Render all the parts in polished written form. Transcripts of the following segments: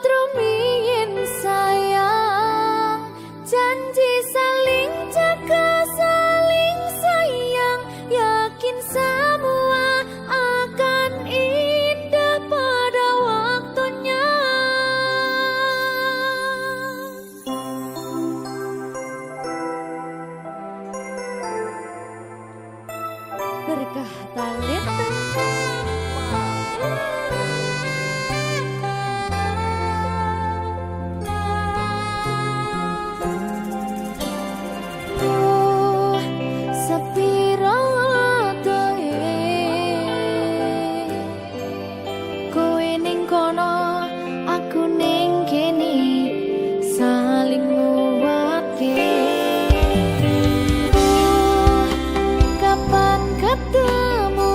rumiyin sayang, janji saling jaga, saling sayang, yakin semua akan indah pada waktunya. Berkah talit saling nguatke. Kapan ketemu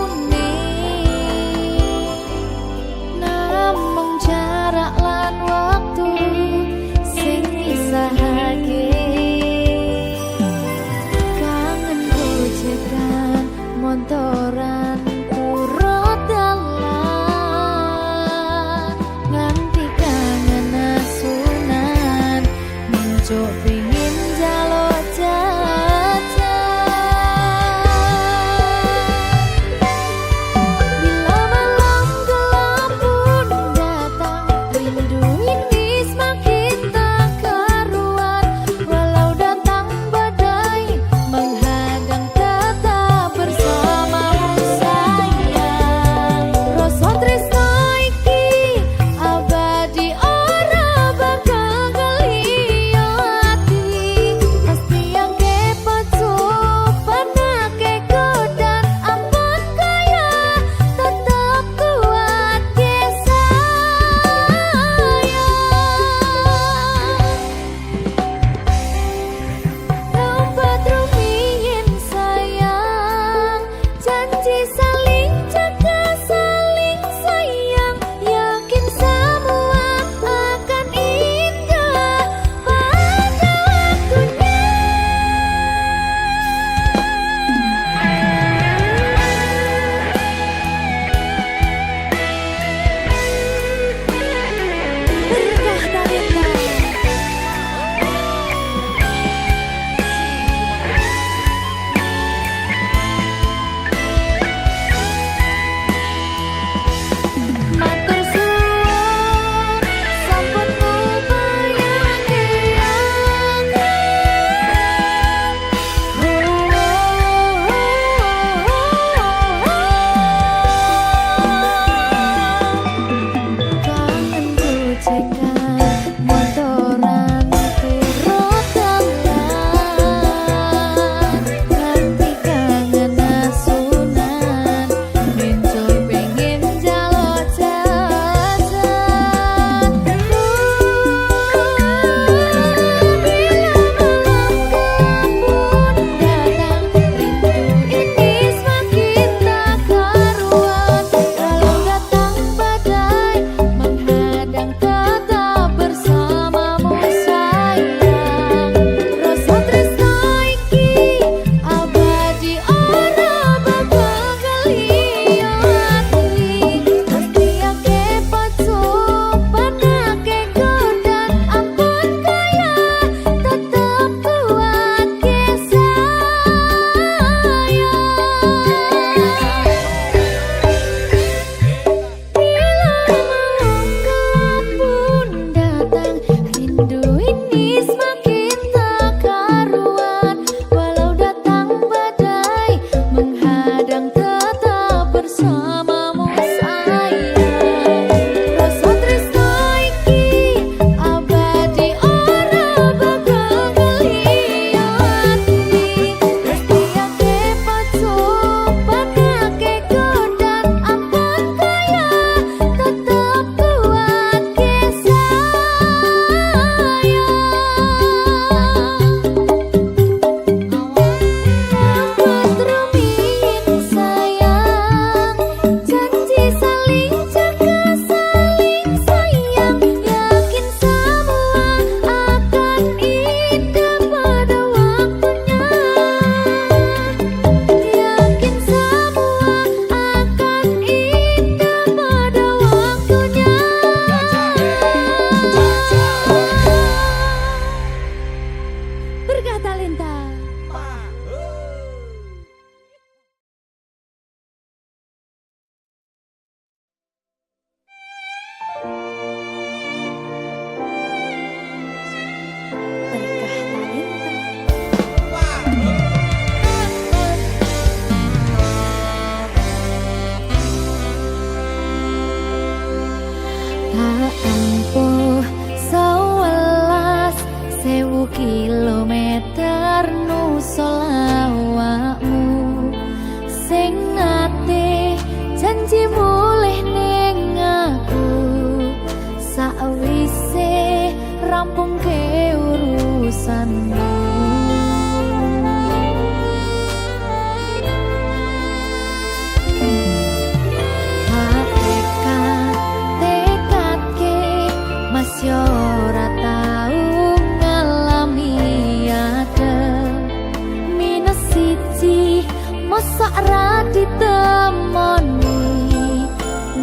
mosok ra ditemoni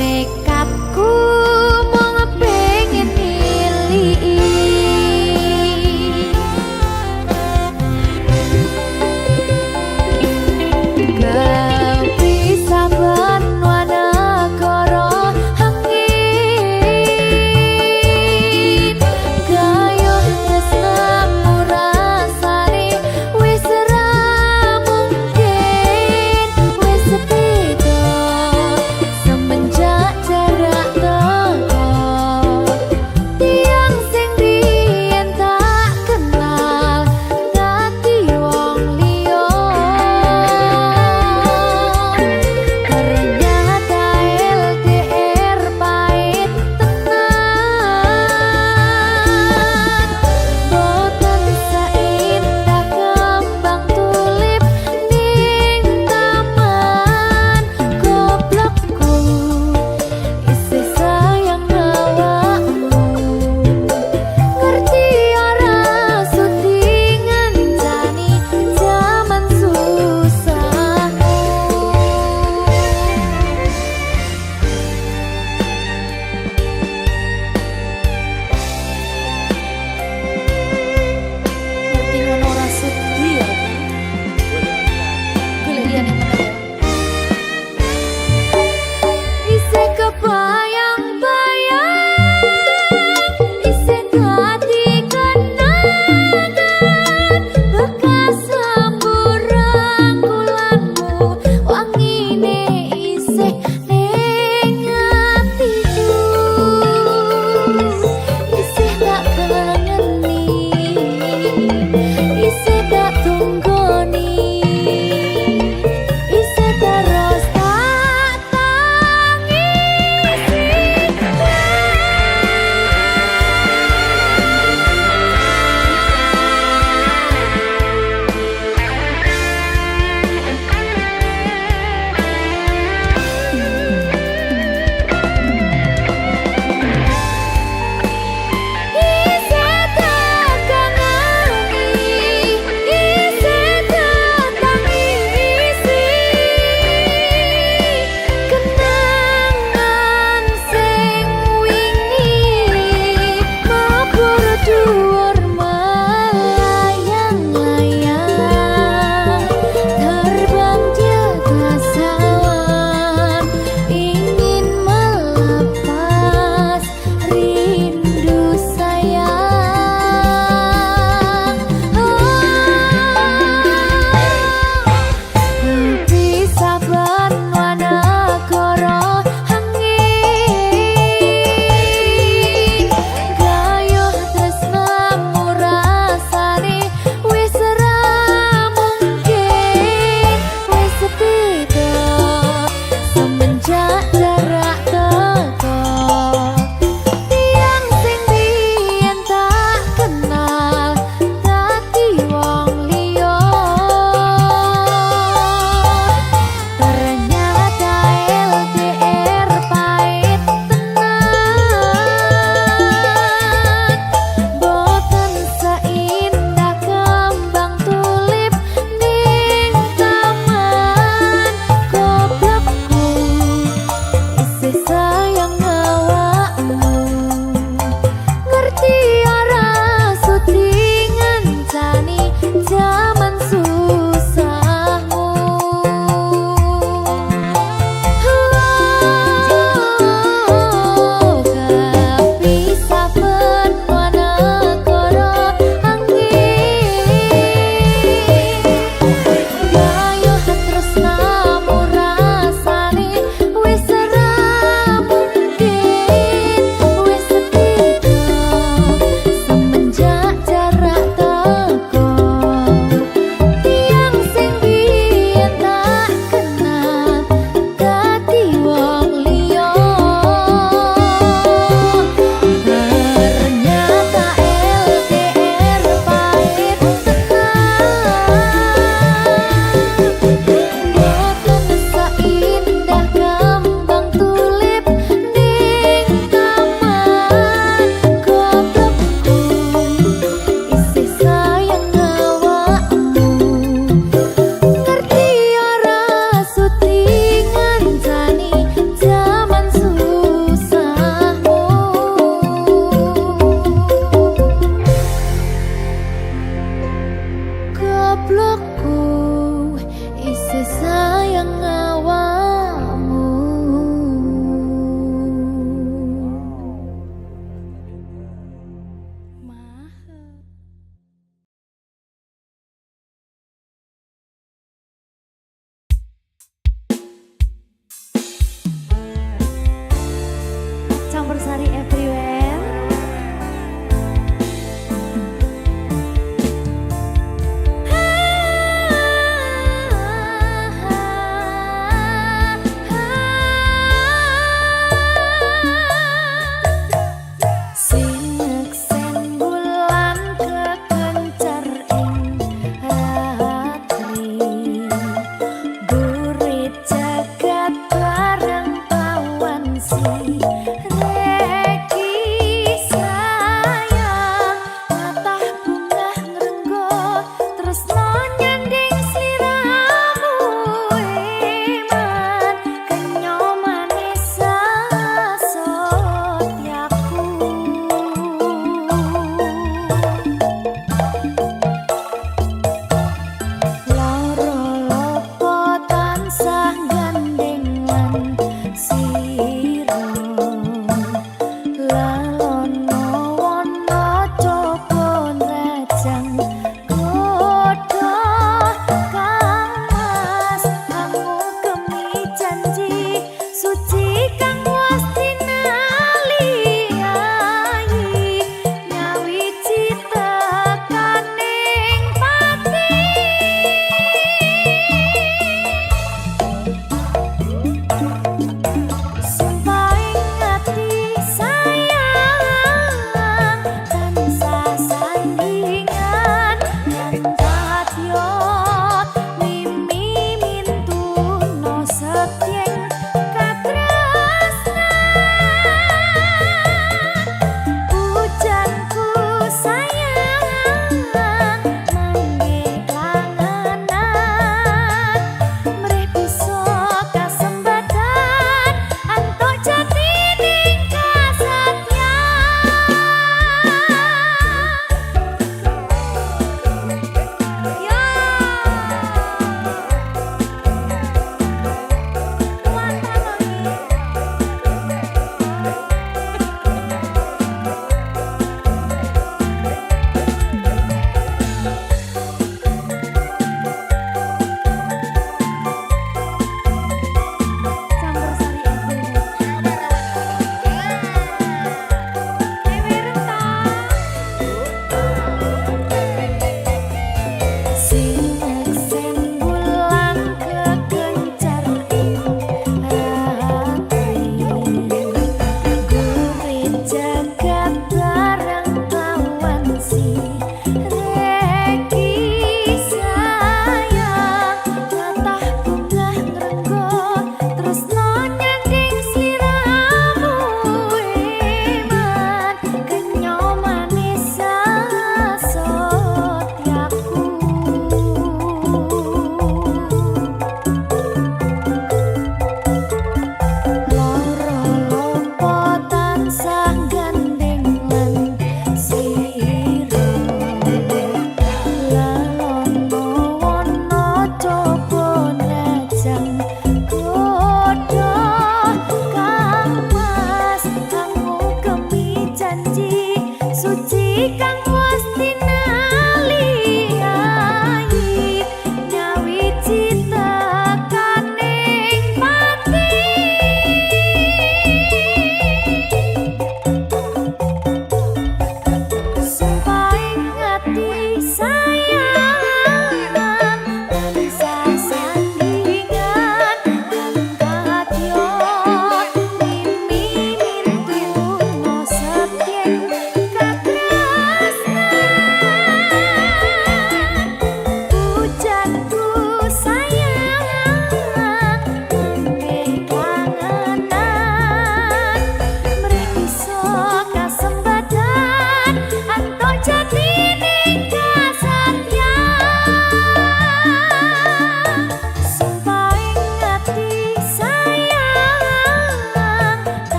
nekatku mung pengen nilii kepisah benua negara angin gayuh tresnamu rasane wis ra mungkin wis beda semenjak jarak teko tiang sing biyen tak kenal dadi wong liya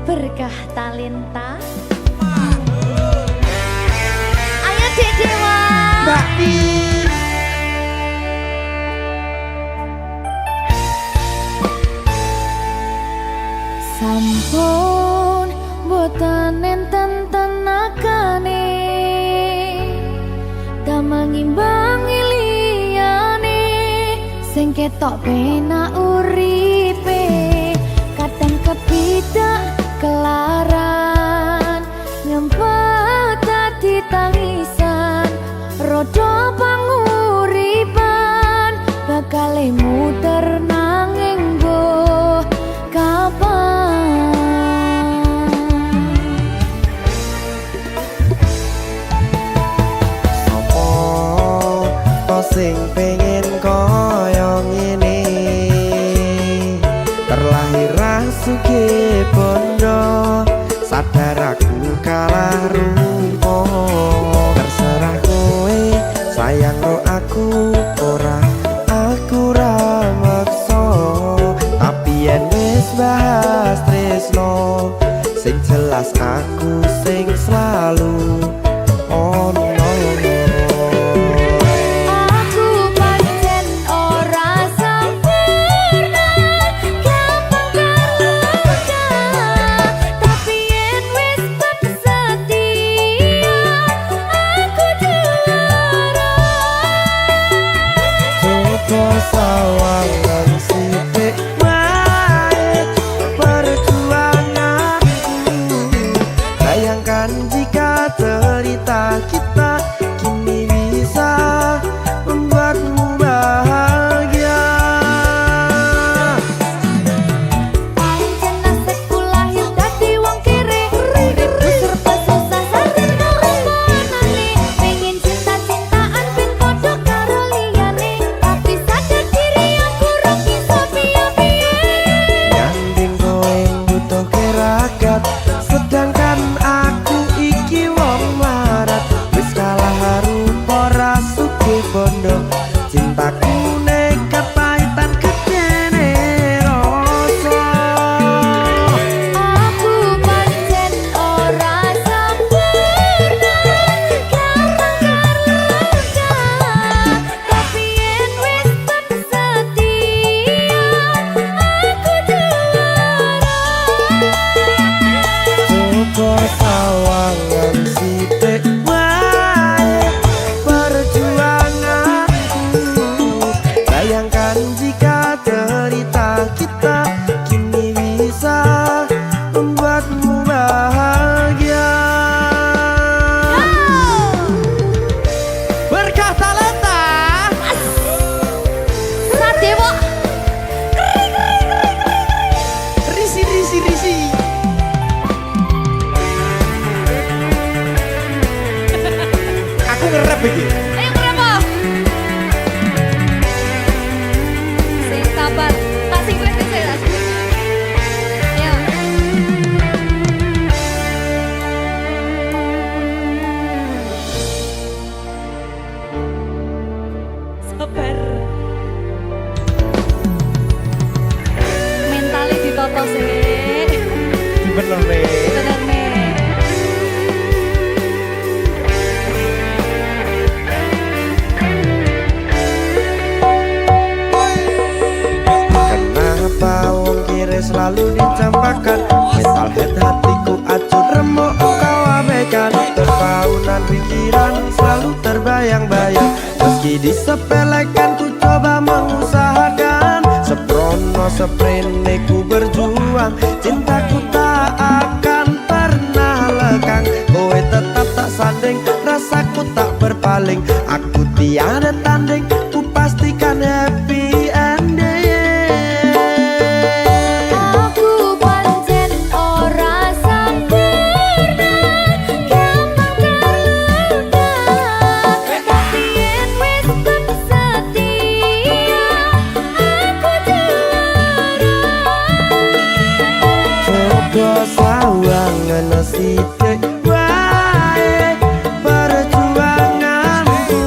berkah talenta. Ayo Dek Dewa. Mbak Di. Sampun boten enten tenagane damang imbangi liyane sing ketok penak uripe kadang kepidak kelaran nyempet dadi tangisan rodo panguripan bakal muter nanging mbuh kapan. Sopo to sing pengen koyo ngene terlahir sugih bondo sadar aku kalah rumpo terserah kowe sayang ro aku ora aku ra maksa tapi yen wis bahas tresno sing jelas aku sing selalu ono. Aku pancen ora sempurna gampang terluka tapi yen wis setia aku juara. Coba sawangan sithik wae perjuanganku bayangkan jika cerita kita kini bisa membuatmu bahagia. Pancen nasibku lahir dadi wong kere uripku serba susah sadar kalemonane pengen cinta-cintaan ben padha karo liyane tapi sadar diri aku ora bisa piye-piye. Nyanding kowe butuh keragat sedangkan aku iki wong marat wis kalah rupa ra sugih bondo cintaku nekat pahitan gedene rasa. Aku pancen ora sempurna gampang terluka tapi yen wis setia aku juara. Coba sawangan sithik wae perjuanganku bayangkan jika cerita kita kini bisa membuatmu bahagia. Berkah talenta Sadewo risi. Aku ngerep iki. ayo berapa? Sing sabar, tak sing kowe sing saya. Ayo. Sabar. Mentalnya ditata sih. Bener nih. Bener nih. Kenapa wong kiri selalu dicampakkan mental head hatiku acur remuk kau abaikan terpaunan pikiran selalu terbayang-bayang meski disepelekan ku coba mengusahakan seprono seprene ku berjuang cintaku tak akan pernah lekang kowe tetap tak sanding rasaku tak berpaling aku tiada tanding ku pastikan happy ending. Aku pancen ora sempurna gampang terluka tapi yen wis setia aku juara. Coba sawangan sithik wae perjuanganku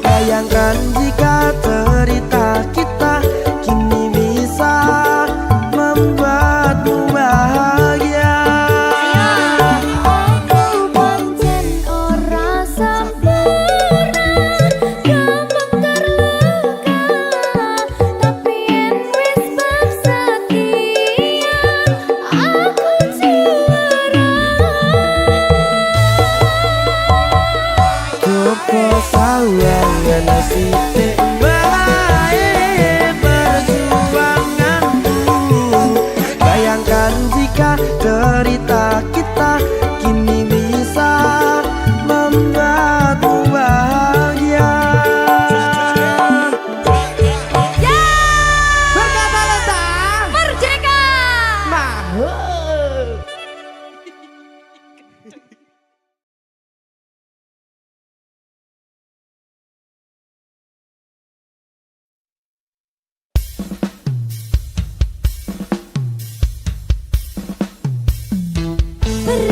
bayangkan jika cerita kita kini bisa membuatmu bahagia.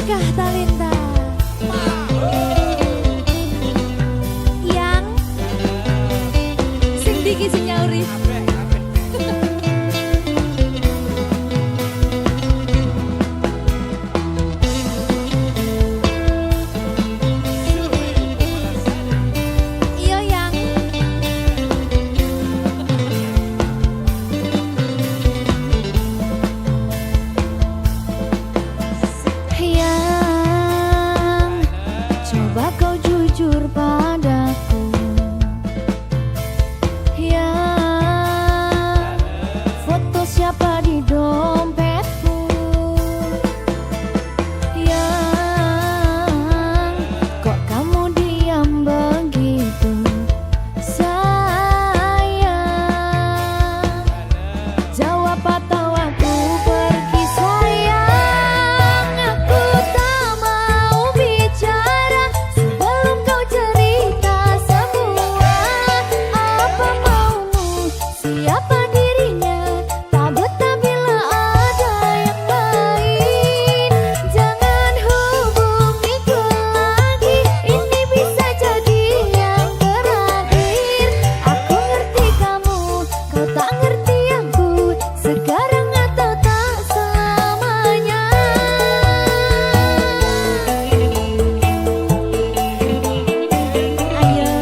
Kah Talenta yang sing diki sing nyauri. Iya yang coba kau jujur padaku, yang foto siapa di dompetku, yang kok kamu diam begitu sayang, jawab atau aku pergi sayang, aku tak mau bicara sebelum kau cerita semua apa maumu, siapa dirinya, tak betah bila ada yang lain, jangan hubungiku lagi, ini bisa jadi yang terakhir, aku ngerti kamu, kau tak ngerti aku, sekarang atau tak selamanya. Ayo.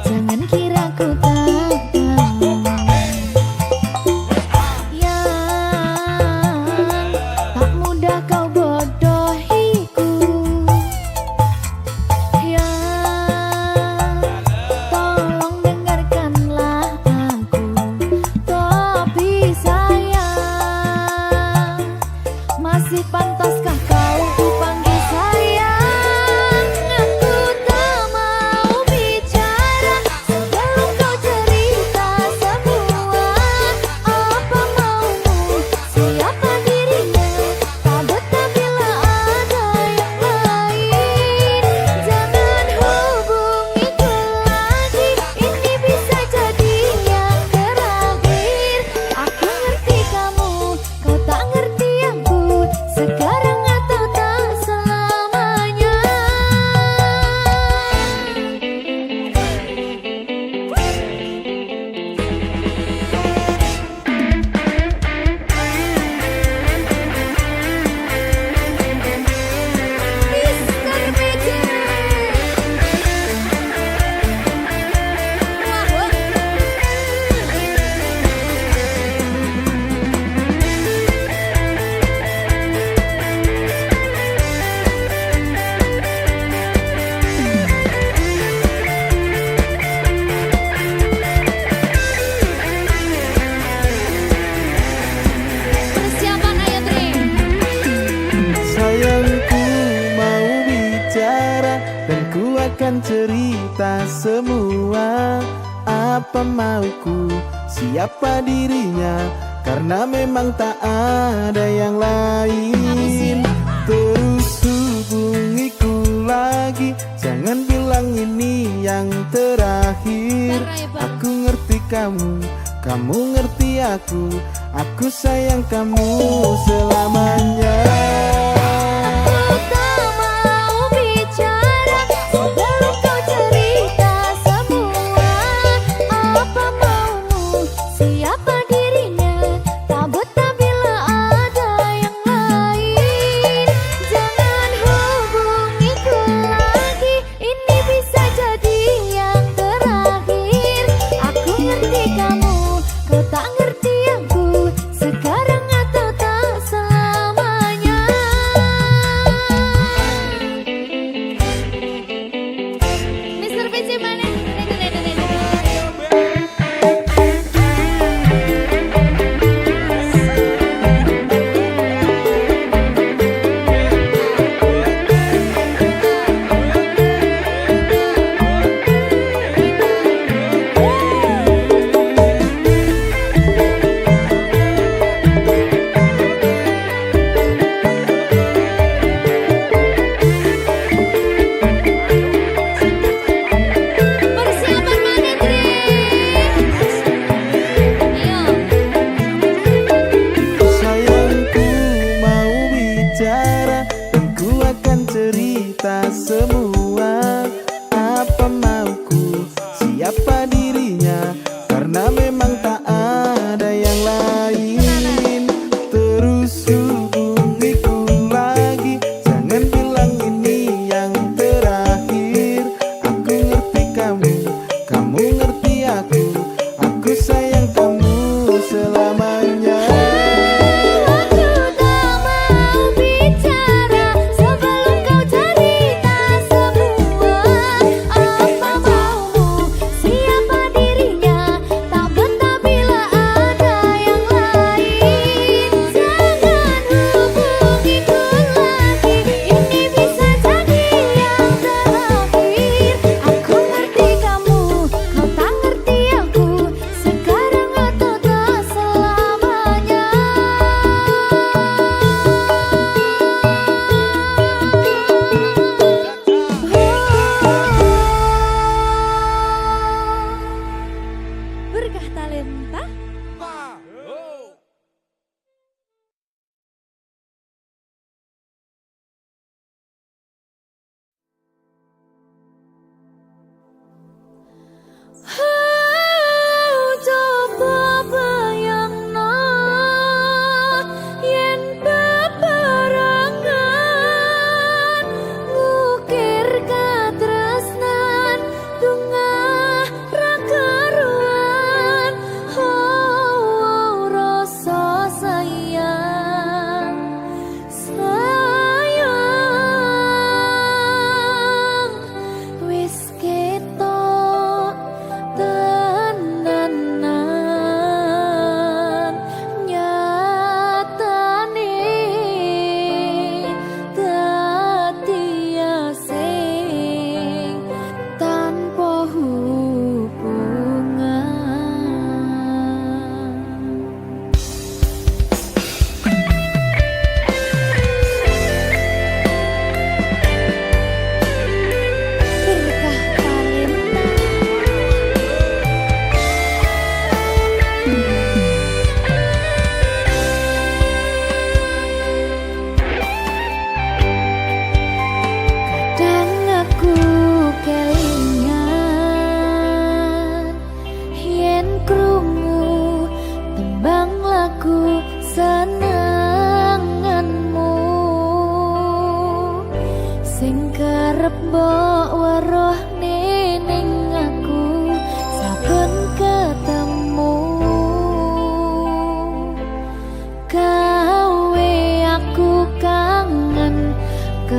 Jangan kira ku tak tahu, yang tak mudah kau bodohiku, yang tolong dengarkanlah aku, tapi sayang, masih pantaskah kau kupanggil sayang, aku tak mau bicara sebelum kau cerita semua apa maumu, siapa dirinya, tak betah bila ada yang lain, jangan hubungiku lagi, ini bisa jadi yang terakhir, aku ngerti kamu, kau tak ngerti aku, sekarang atau tak selamanya. Mr. Magic. Persiapan ayo Dre. Sayangku mau bicara dan ku akan cerita semua apa mauku, siapa dirinya, karena memang tak ada yang lain. Terus hubungiku lagi, jangan bilang ini yang terakhir. Aku ngerti kamu, kamu ngerti aku sayang kamu selamanya. Aku tak mau bicara sebelum kau cerita semua apa maumu, siapa dirinya, tak betah bila ada yang lain, jangan hubungiku lagi, ini bisa jadi yang terakhir, aku ngerti kamu, kau tak ngerti aku, sekarang atau tak selamanya.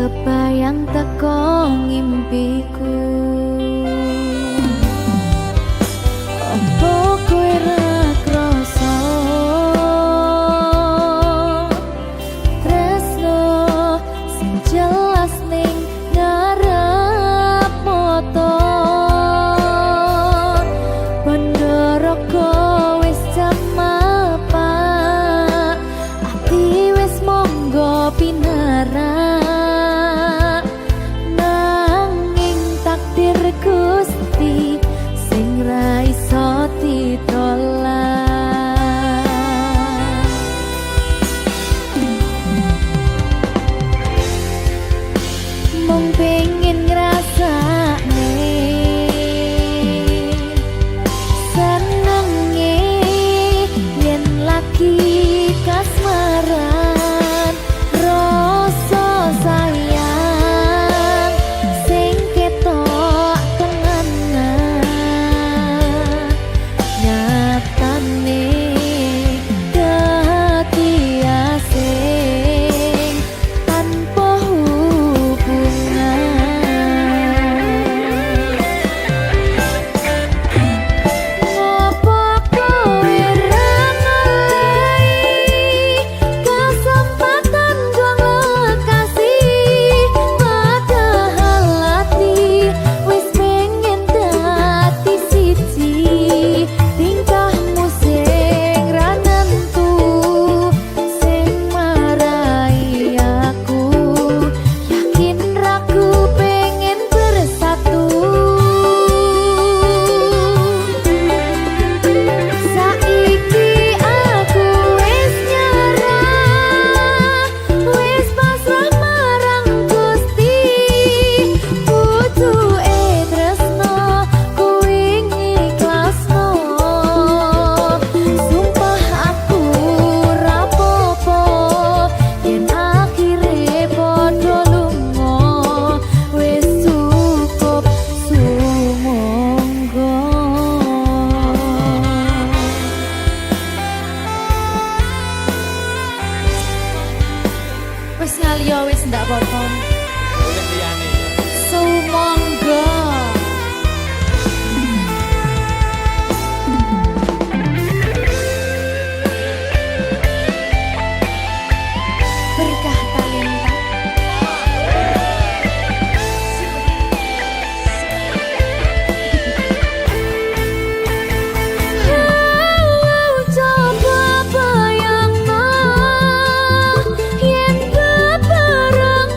kebayang teko ngimpiku. Opo kowe ra krasa tresno sing jelas ning ngarep moto Pandoroko wis jamapa ati wis monggo pinarak nanging takdir Gusti sing ra iso ditolak. Mung pengen ngrasakne senenge yen lagi kasmaran rasa sayang sing ketok tenganan nyatane dadi asing tanpa hubungan. Ngopo kowe ra ngelai kesempatan gong lekasih padahal hati wis pengen dadi siji tingkahmu sing ra nentu sing marai aku yakin ragu pengen bersatu. Saiki aku wis nyerah wis pasrah marang Gusti pucuke tresno kuwi ngikhlasno sumpah aku rapopo yen akhire padha lunga wis cukup sumangga. Wis ngaliyo wis ndak apa-apa. Sumangga. Berkah talenta. Coba bayangno yen bebarengan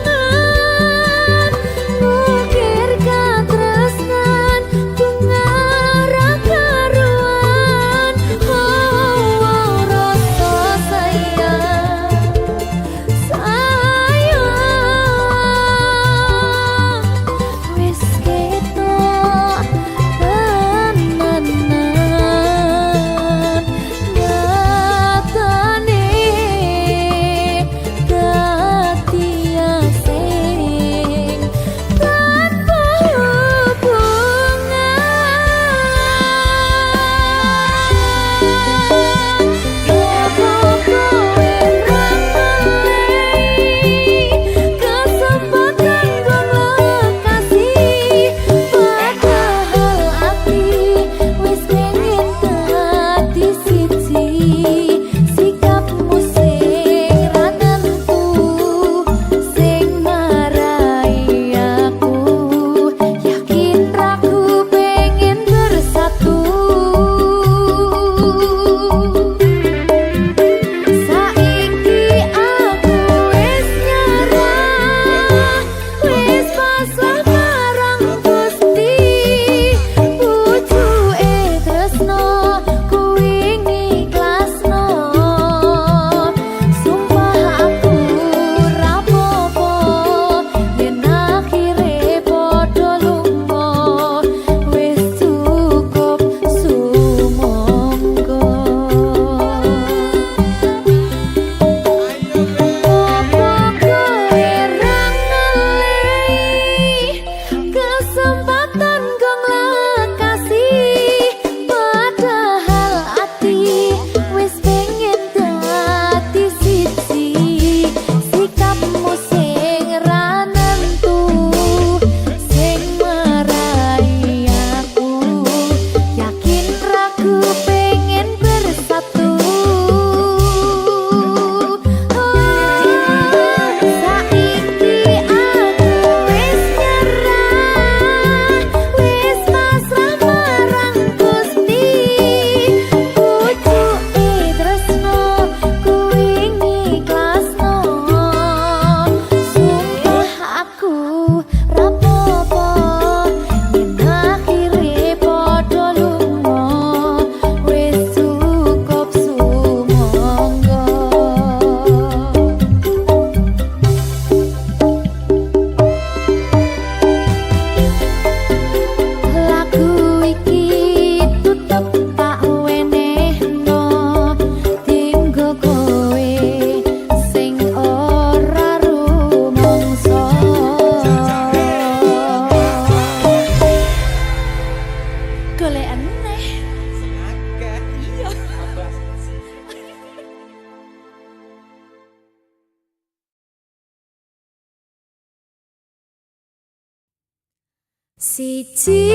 Siji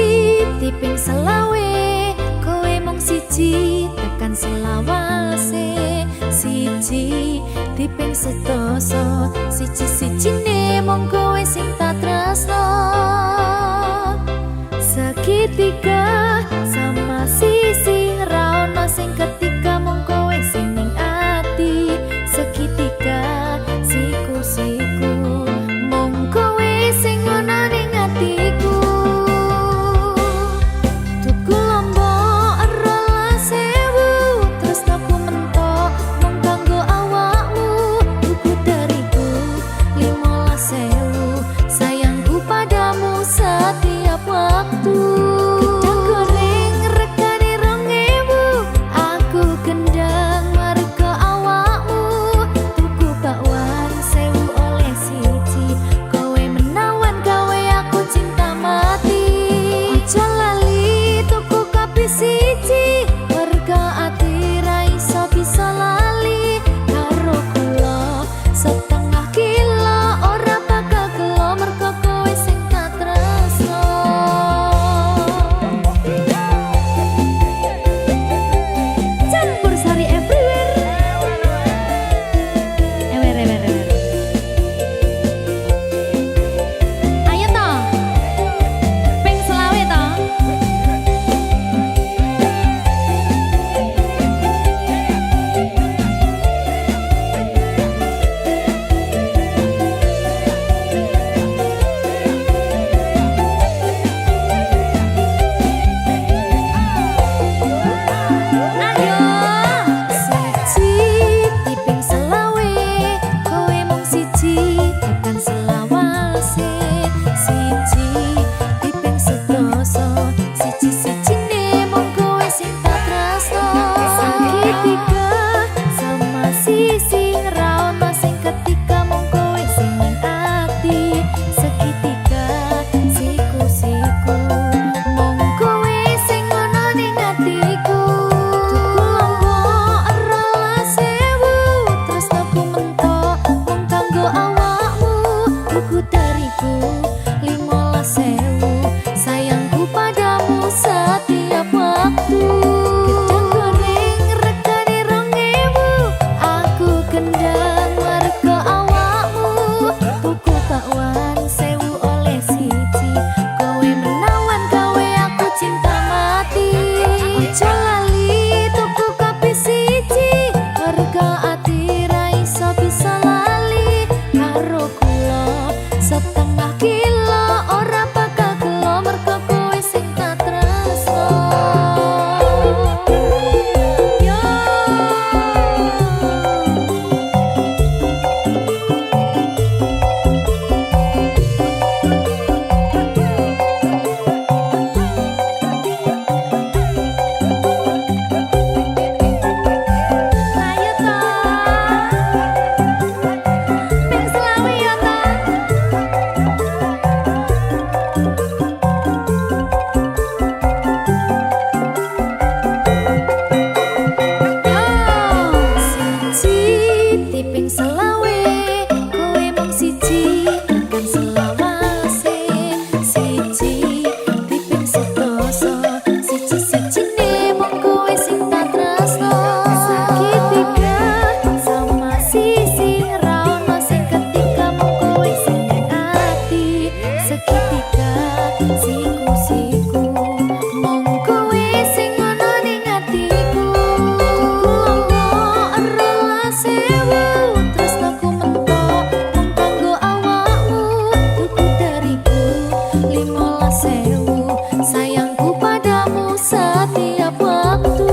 diping selawe, kowe mung siji tekan selawase. Siji diping sedasa, siji-sijine mung kowe sing tak tresno. Segitiga sama sisi ra ono sing ketika mung kowe sing ning ati. Segitiga siku-siku mung kowe sing ono ning atiku. Tuku lombok rolas sewu, terus aku mentok mung kanggo awakmu. Tuku dariku 15.000, sayangku padamu setiap waktu. Gedang goreng regane 2.000, aku gendang marga awakmu. Tuku bakwan 1.000 oleh siji, kowe menawan gawe aku cinta mati. Aja lali tuku kopi siji, warga ati ra iso bisa lali karo kula. Setengah kilo ora bakal gelo mergo kowe sing tak tresno. Campur sari everywhere. Ewer. Ayo toh, ping selawe toh. Ayo, siji diping selawe, kowe mung siji tekan selawase. Siji diping sedasa, siji-sijine mung kowe sing tak tresno. Segitiga sama sisi ra ono sing ketika mung kowe sing ning ati. Segitiga siku-siku mung kowe sing ono ning atiku. Tuku lombok rolas sewu, terus aku mentok mung kanggo awakmu. Tuku dariku 15.000, sayangku padamu setiap waktu. Gedang goreng regane 2.000, aku gendang marga awakmu. Tuku bakwan 1.000 oleh siji, kowe menawan gawe aku cinta mati. Aja lali tuku kopi siji, warga ati ra iso bisa lali karo kula. Setengah kilo ora bakal gelo mergo kowe sing tak tresno. Yo. Ayo toh, ping selawe yo toh. Siji diping selawe, kowe mung siji tekan selawase. Siji diping sedasa, siji-sijine mung kowe sing tak tresno. Segitiga sama sisi ra ono sing ketika mung kowe sing ning ati. Segitiga siku-siku mung kowe sing ono ning atiku. Tuku lombok rolas sewu, terus aku mentok mung kanggo awakmu. Tuku dariku 15.000, sayangku padamu setiap waktu.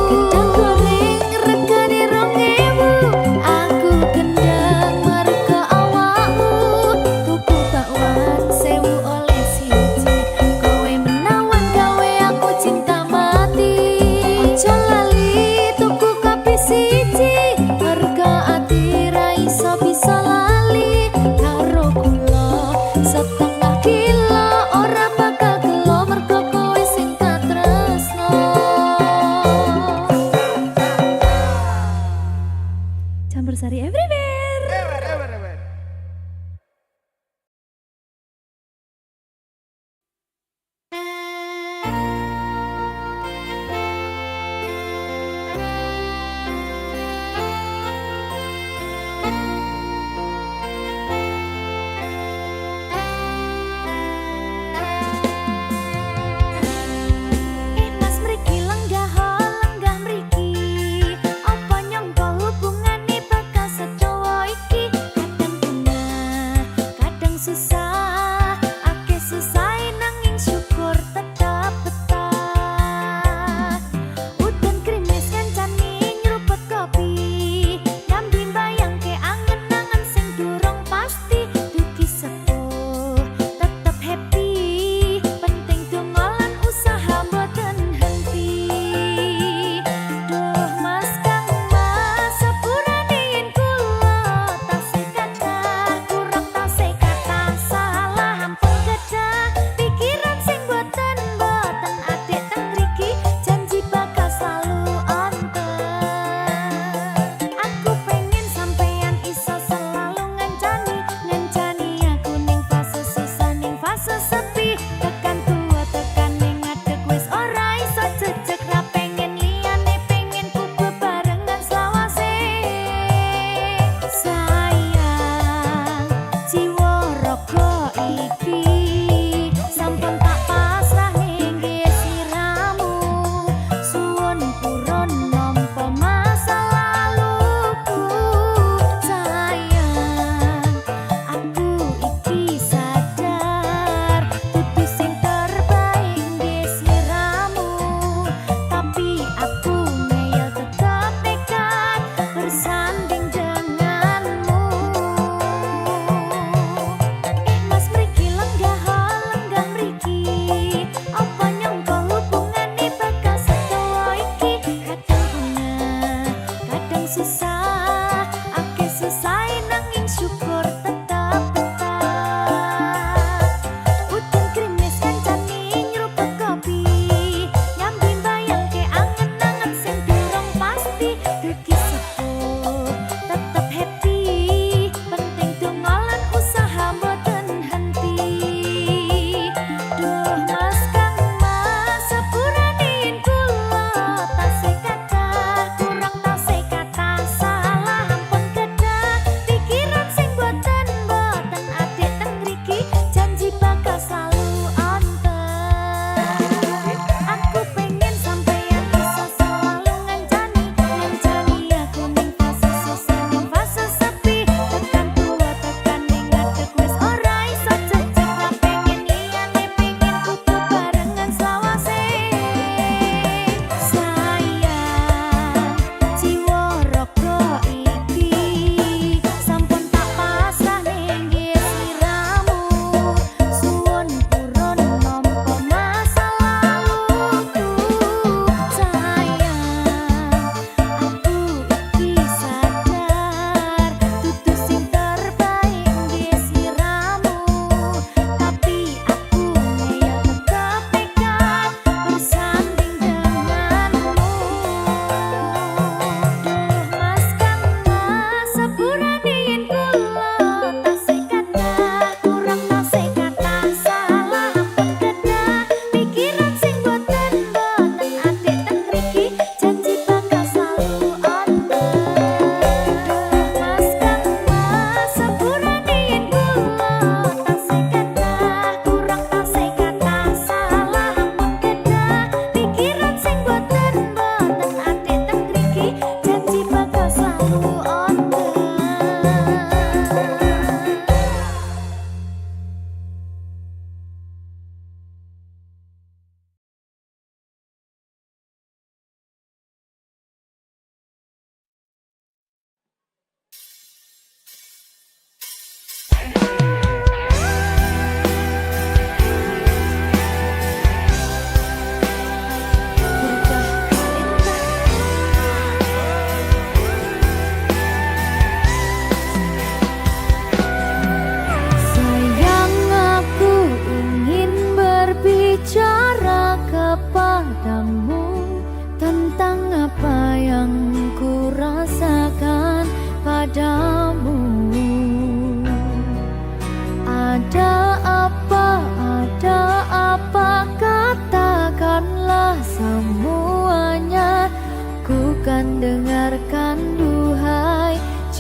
Gedang goreng regane 2.000, aku gendang marga awakmu. Tuku bakwan 1.000 oleh siji, kowe menawan gawe aku cinta mati. Aja lali tuku kopi siji, warga ati ra iso bisa lali karo kula. Setengah kilo ora bakal gelo mergo kowe sing tak tresno. Campur sari everywhere.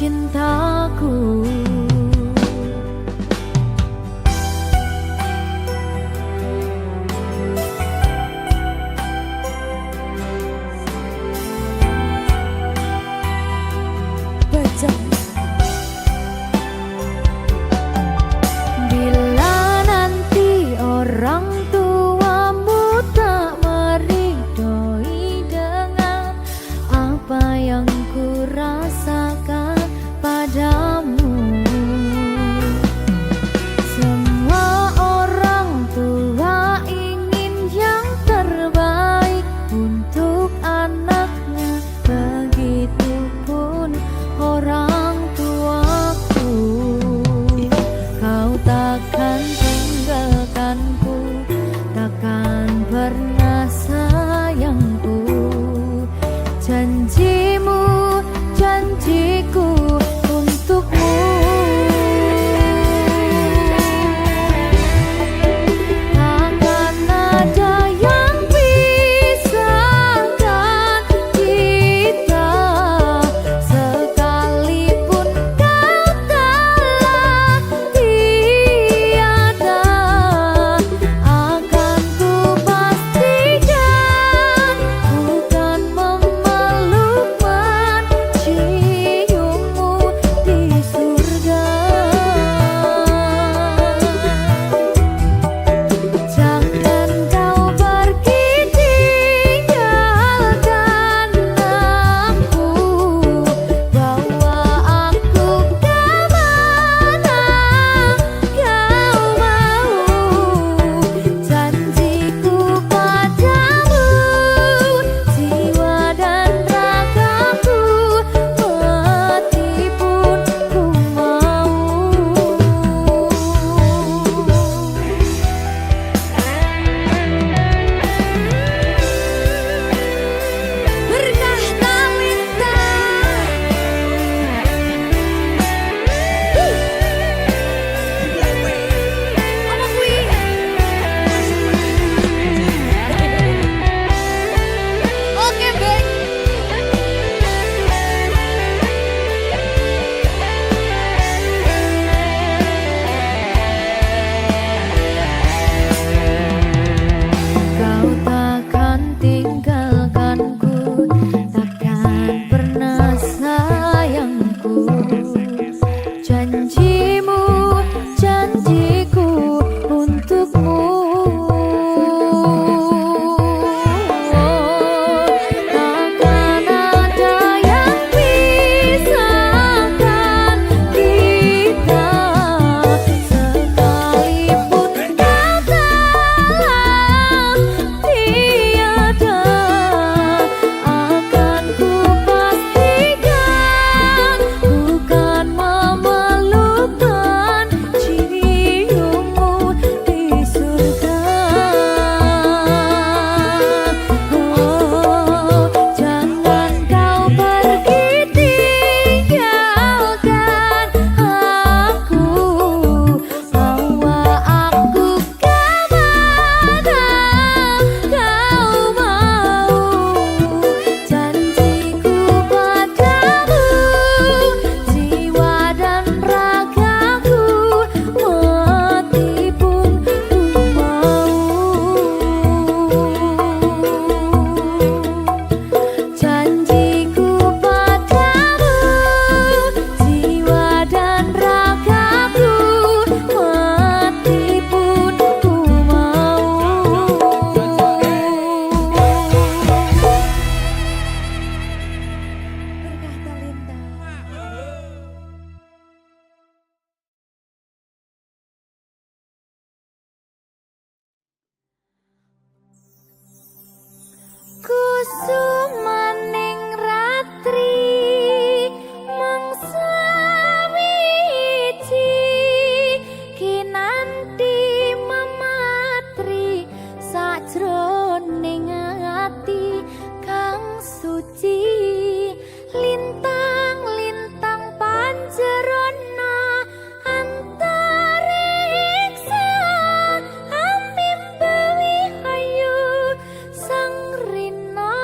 cintaku. Bila nanti orang tuamu tak meridhoi dengan apa yang ku rasakan padamu, semua orang tua ingin yang terbaik untuk anaknya, begitupun orang tuaku. Kau takkan tinggalkanku, takkan pernah sayangku. Janjimu, janjiku untukmu. Takkan ada yang pisahkan kita, sekalipun kau telah tiada. Akan ku pastikan bukan memeluk menciummu di surga. Jangan kau pergi tinggalkan aku, bawa aku kemana kau mau. Janjiku padamu, jiwa dan ragaku, mati pun ku mau. Berkah Talita. Apa kuwi? Oke, baik. Kau takkan tinggalkanku, takkan pernah sayangku. Janjimu, janjiku untukmu. Takkan ada yang pisahkan kita, sekalipun kau telah tiada. Akan ku pastikan bukan memeluk menciummu di surga. Oh, jangan kau pergi tinggalkan aku, bawa aku kemana kau mau. Janjiku padamu, jiwa dan ragaku, mati pun ku mau. Janjiku padamu, jiwa dan ragaku, mati pun ku mau. Berkah Talita. Kusumaning ratri mangsa wiji, kinanti mematri sajroning ati kang suci. Lintang-lintang panjerona antariksa, ambimbawi hayu sang rina.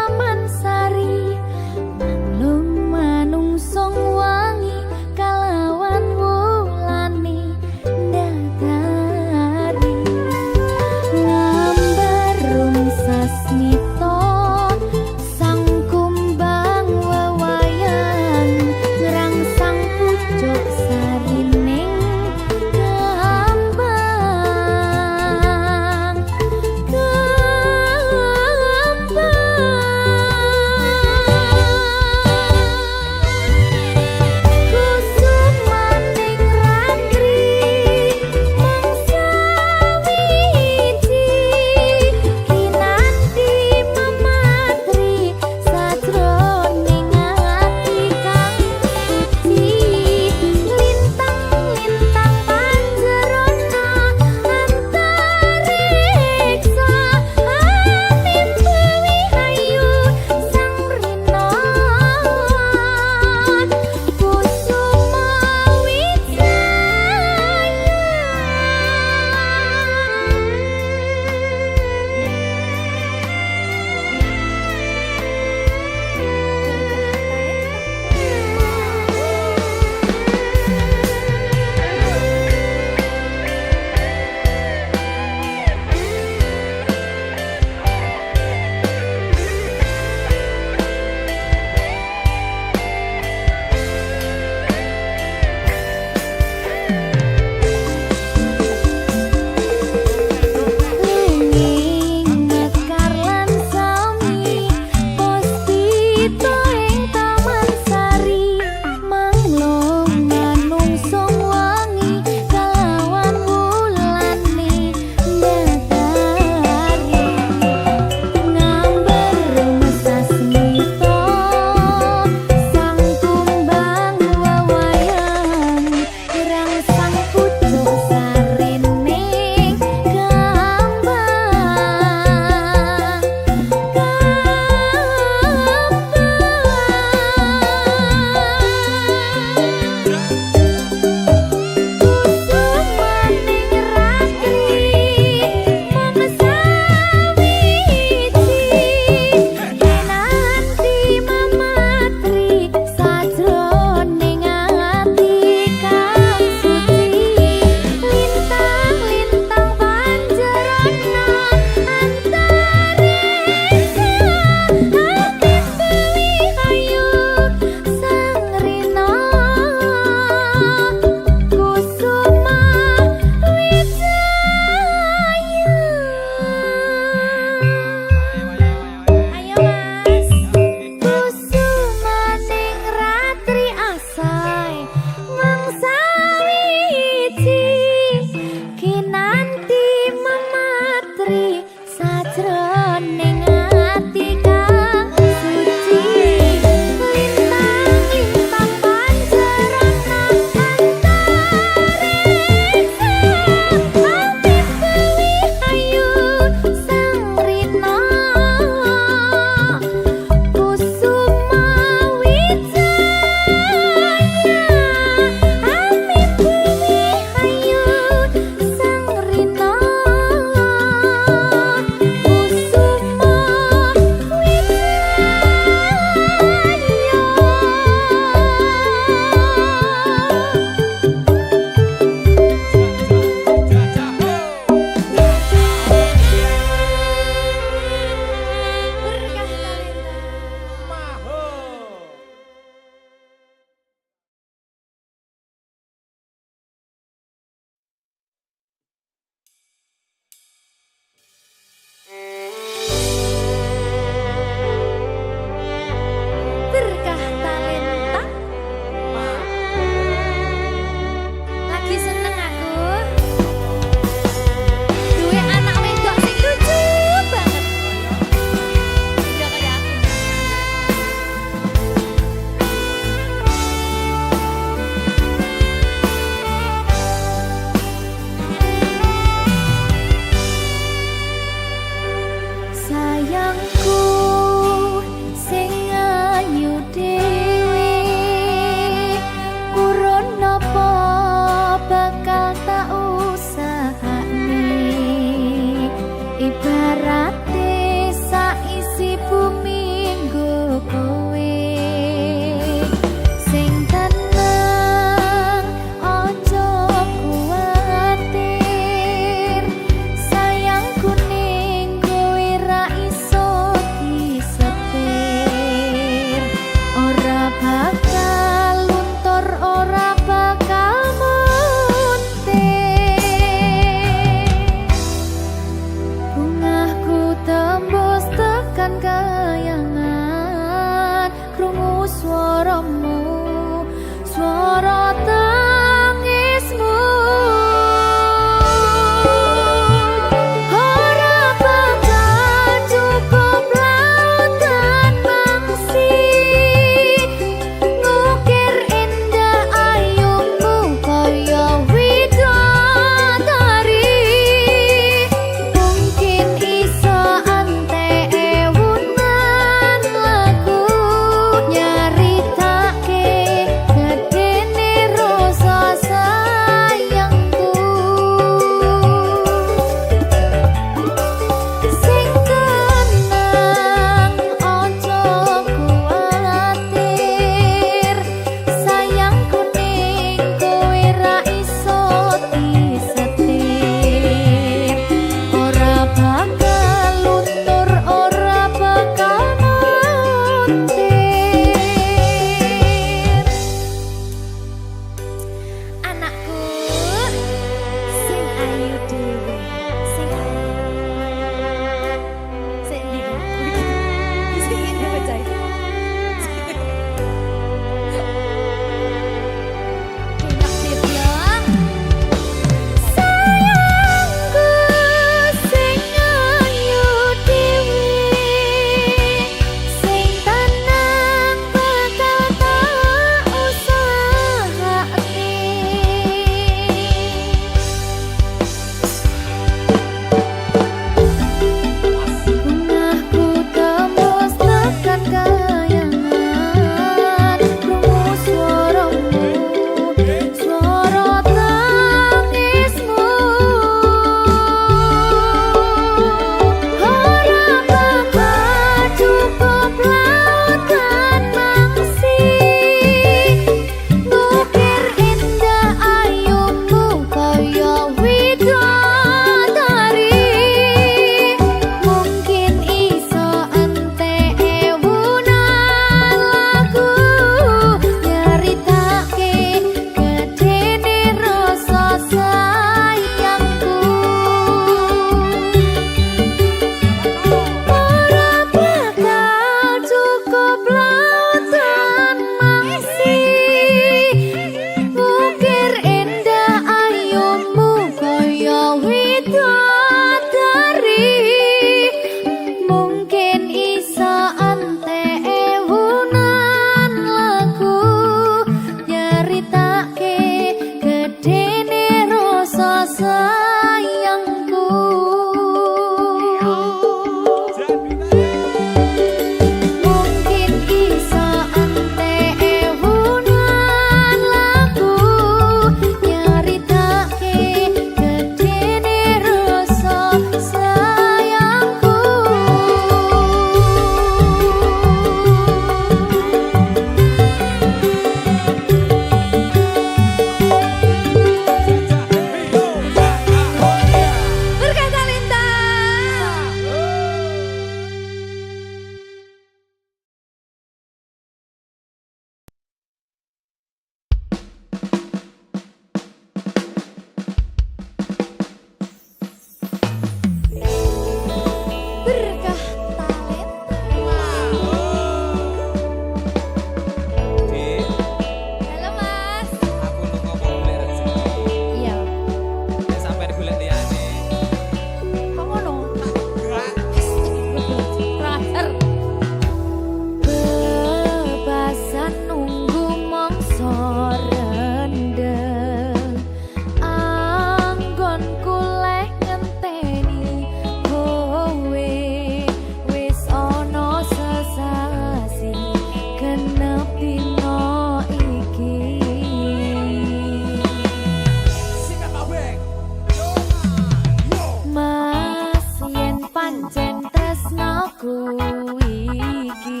aku iki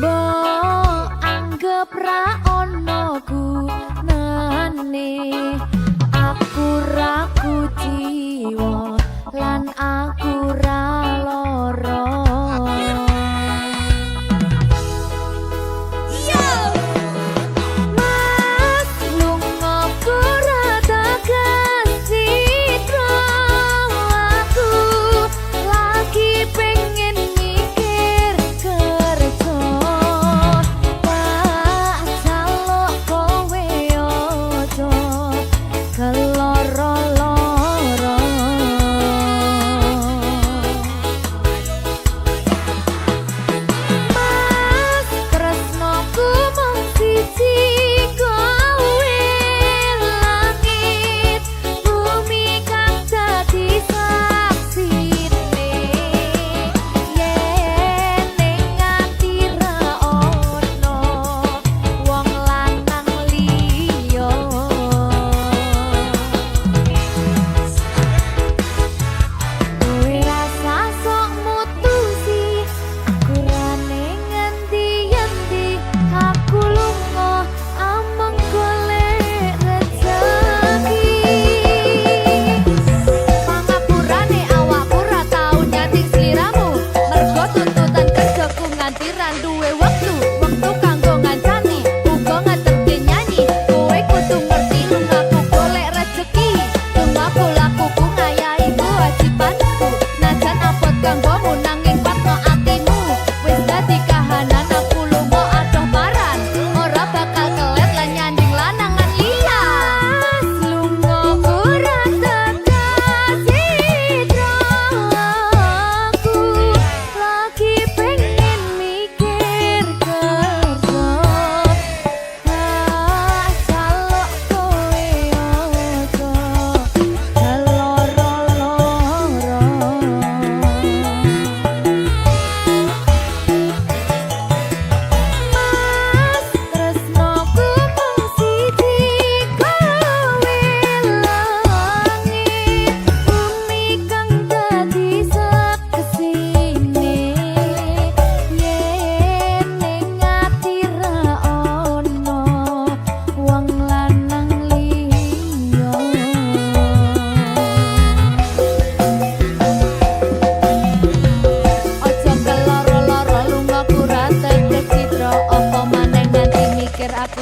mbok anggap ra ono gunane aku ra kuciwa lan aku ra lara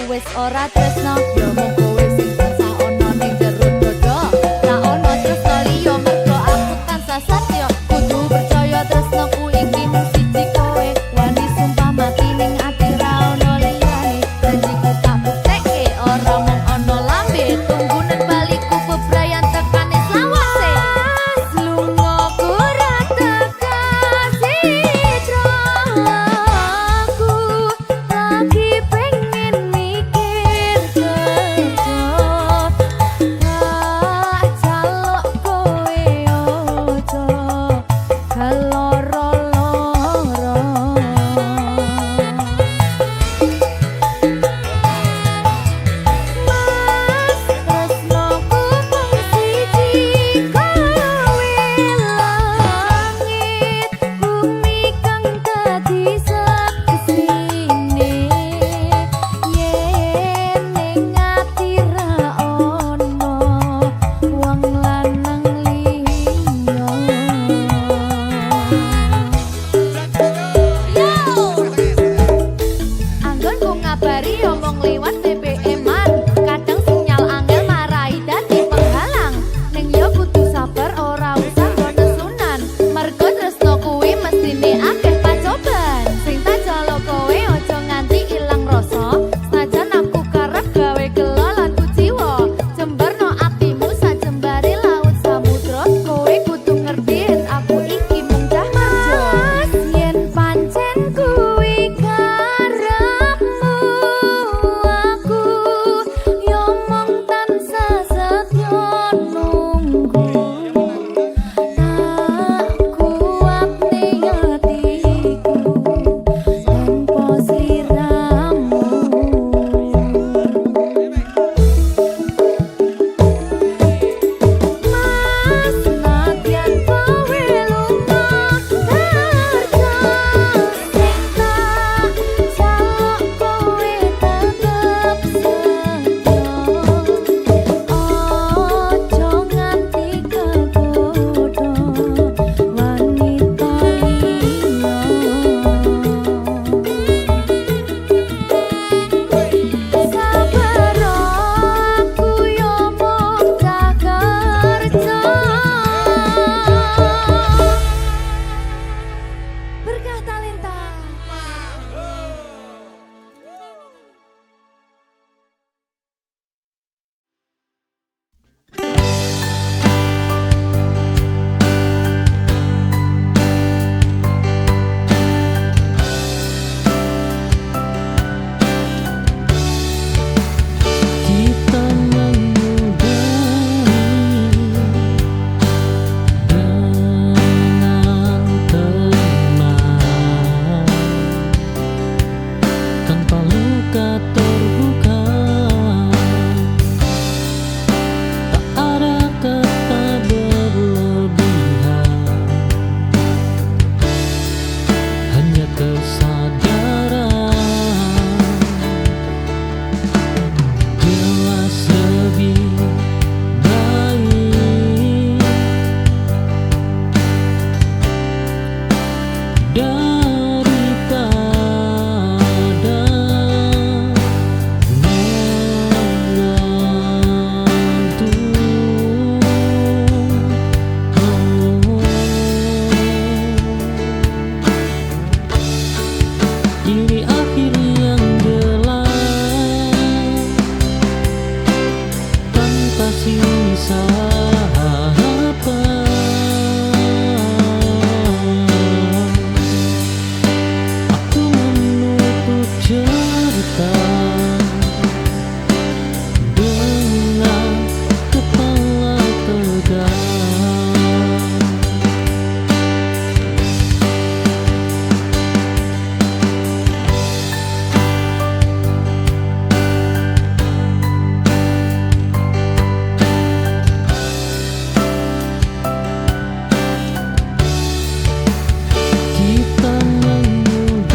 wis ora tresno yo mung kowe sing tansah ono ning jero dodo ra ono tresno liya mergo aku tansah satya kudu percaya tresnoku iki mung siji kowe wani sumpah mati ning ati ra ono liyane janjiku tak buktekke ora mung ono lambe tunggunen baliku bebrayan tekane selawase lunga ora tekan sitra aku lagi pengen mikir kerja jaluk kowe ojo kaloro-loro tresnoku mung siji kowe langit bumi kang dadi sekesine yen ning ati ra ono wong lanang liya anggonku ngabari omong liwat BBM-an kadang sinyal angel marai dadi penghalang ning yo kudu sabar ora usah nesunan mergo tresno kuwi mestine akeh pacoban sing tak jalo kowe aja nganti ilang rasa senajan aku karep gawe gelo lan kuciwa jembarno atimu sajembare laut samudra kowe kudu ngerti yen aku iki mung cah marjo yen pancen kuwi karepmu aku yo mung tansah setya nunggu tak kuat ning ati daripada ini akhir yang gelap tanpa sisa harapan. Aku menutup cerita dengan kepala tegak. Kita menyudahi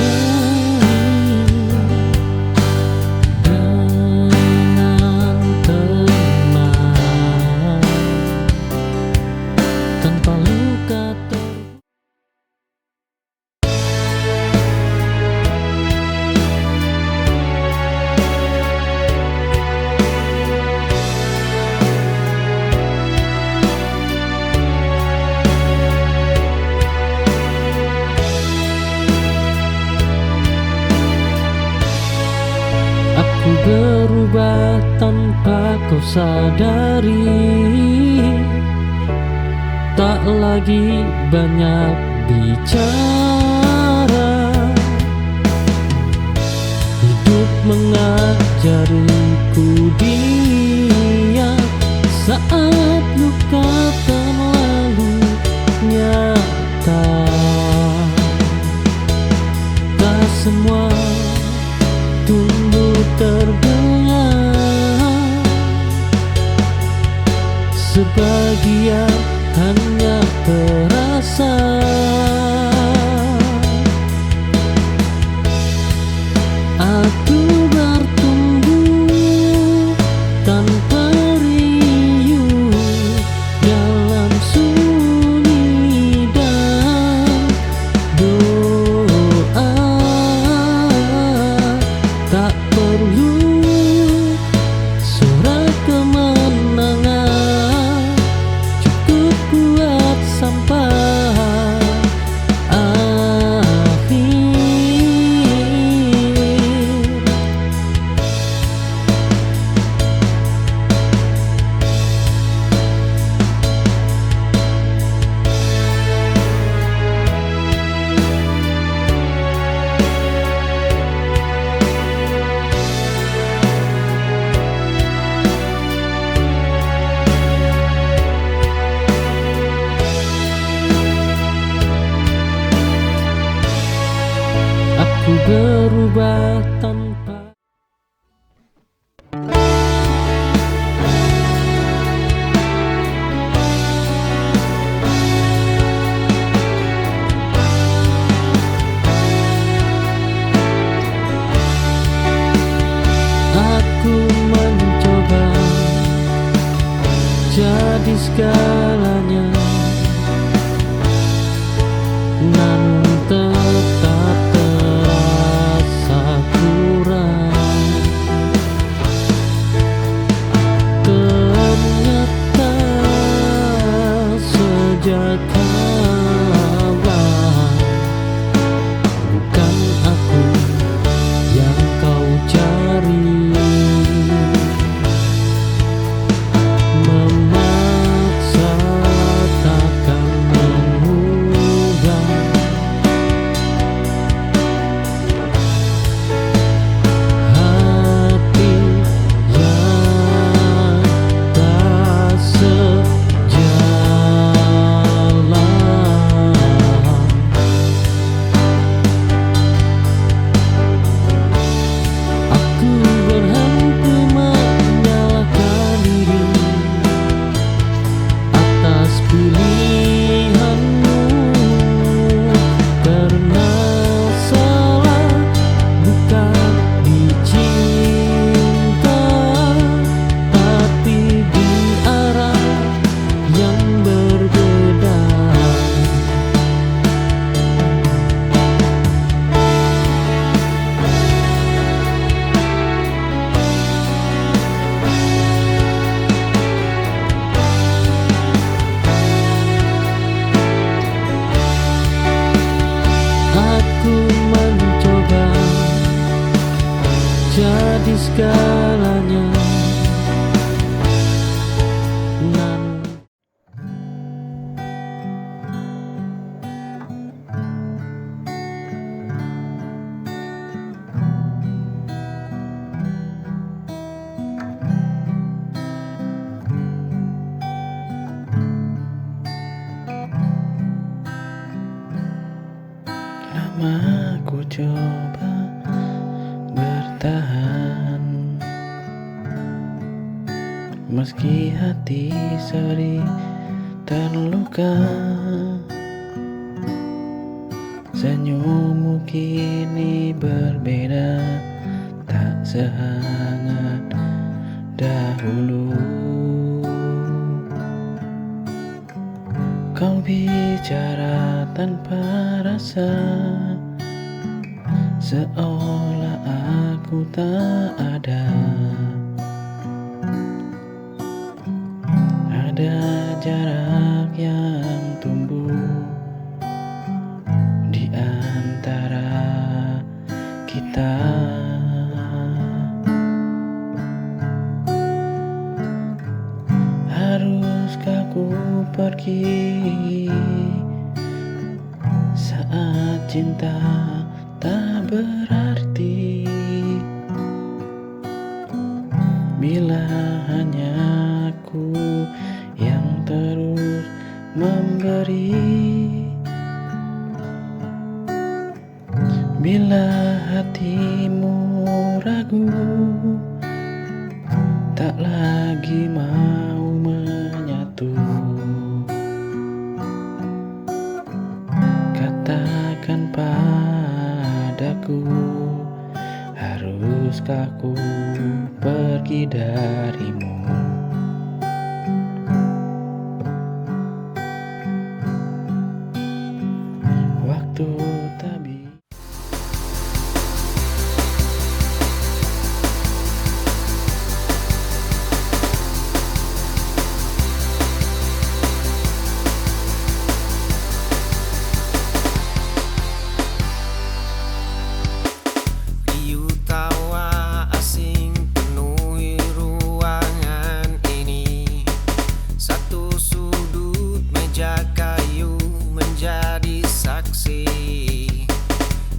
dengan tenang tanpa luka Aku berubah tanpa kau sadari, tak lagi banyak bicara. Hidup mengajariku dia saat luka terlalu nyata. Tak semua tumbuh terbunga, sebagian hanya terasa. Aku bertumbuh tanpa riuh dalam sunyi dan doa. Tak perlu surat kemenangan, cukup kuat sampai akhir. Aku berubah tanpa aku mencoba jadi segalanya, namun tetap terasa kurang. Ternyata sejak awal bukan aku yang kau cari. Memaksa menjadi segalanya. Namun lama ku coba bertahan, meski hati sering terluka. Senyummu kini berbeda, tak sehangat dahulu. Kau bicara tanpa rasa, seolah aku tak ada. Ada jarak yang tumbuh di antara kita. Haruskah ku pergi saat cinta tak berarti, bila hanya aku yang terus memberi? Bila hatimu ragu, tak lagi mau menyatu, katakan padaku, haruskah ku pergi darimu? Waktu tak bisa. Riuh tawa asing penuhi ruangan ini. Satu sudut meja kayu menjadi saksi.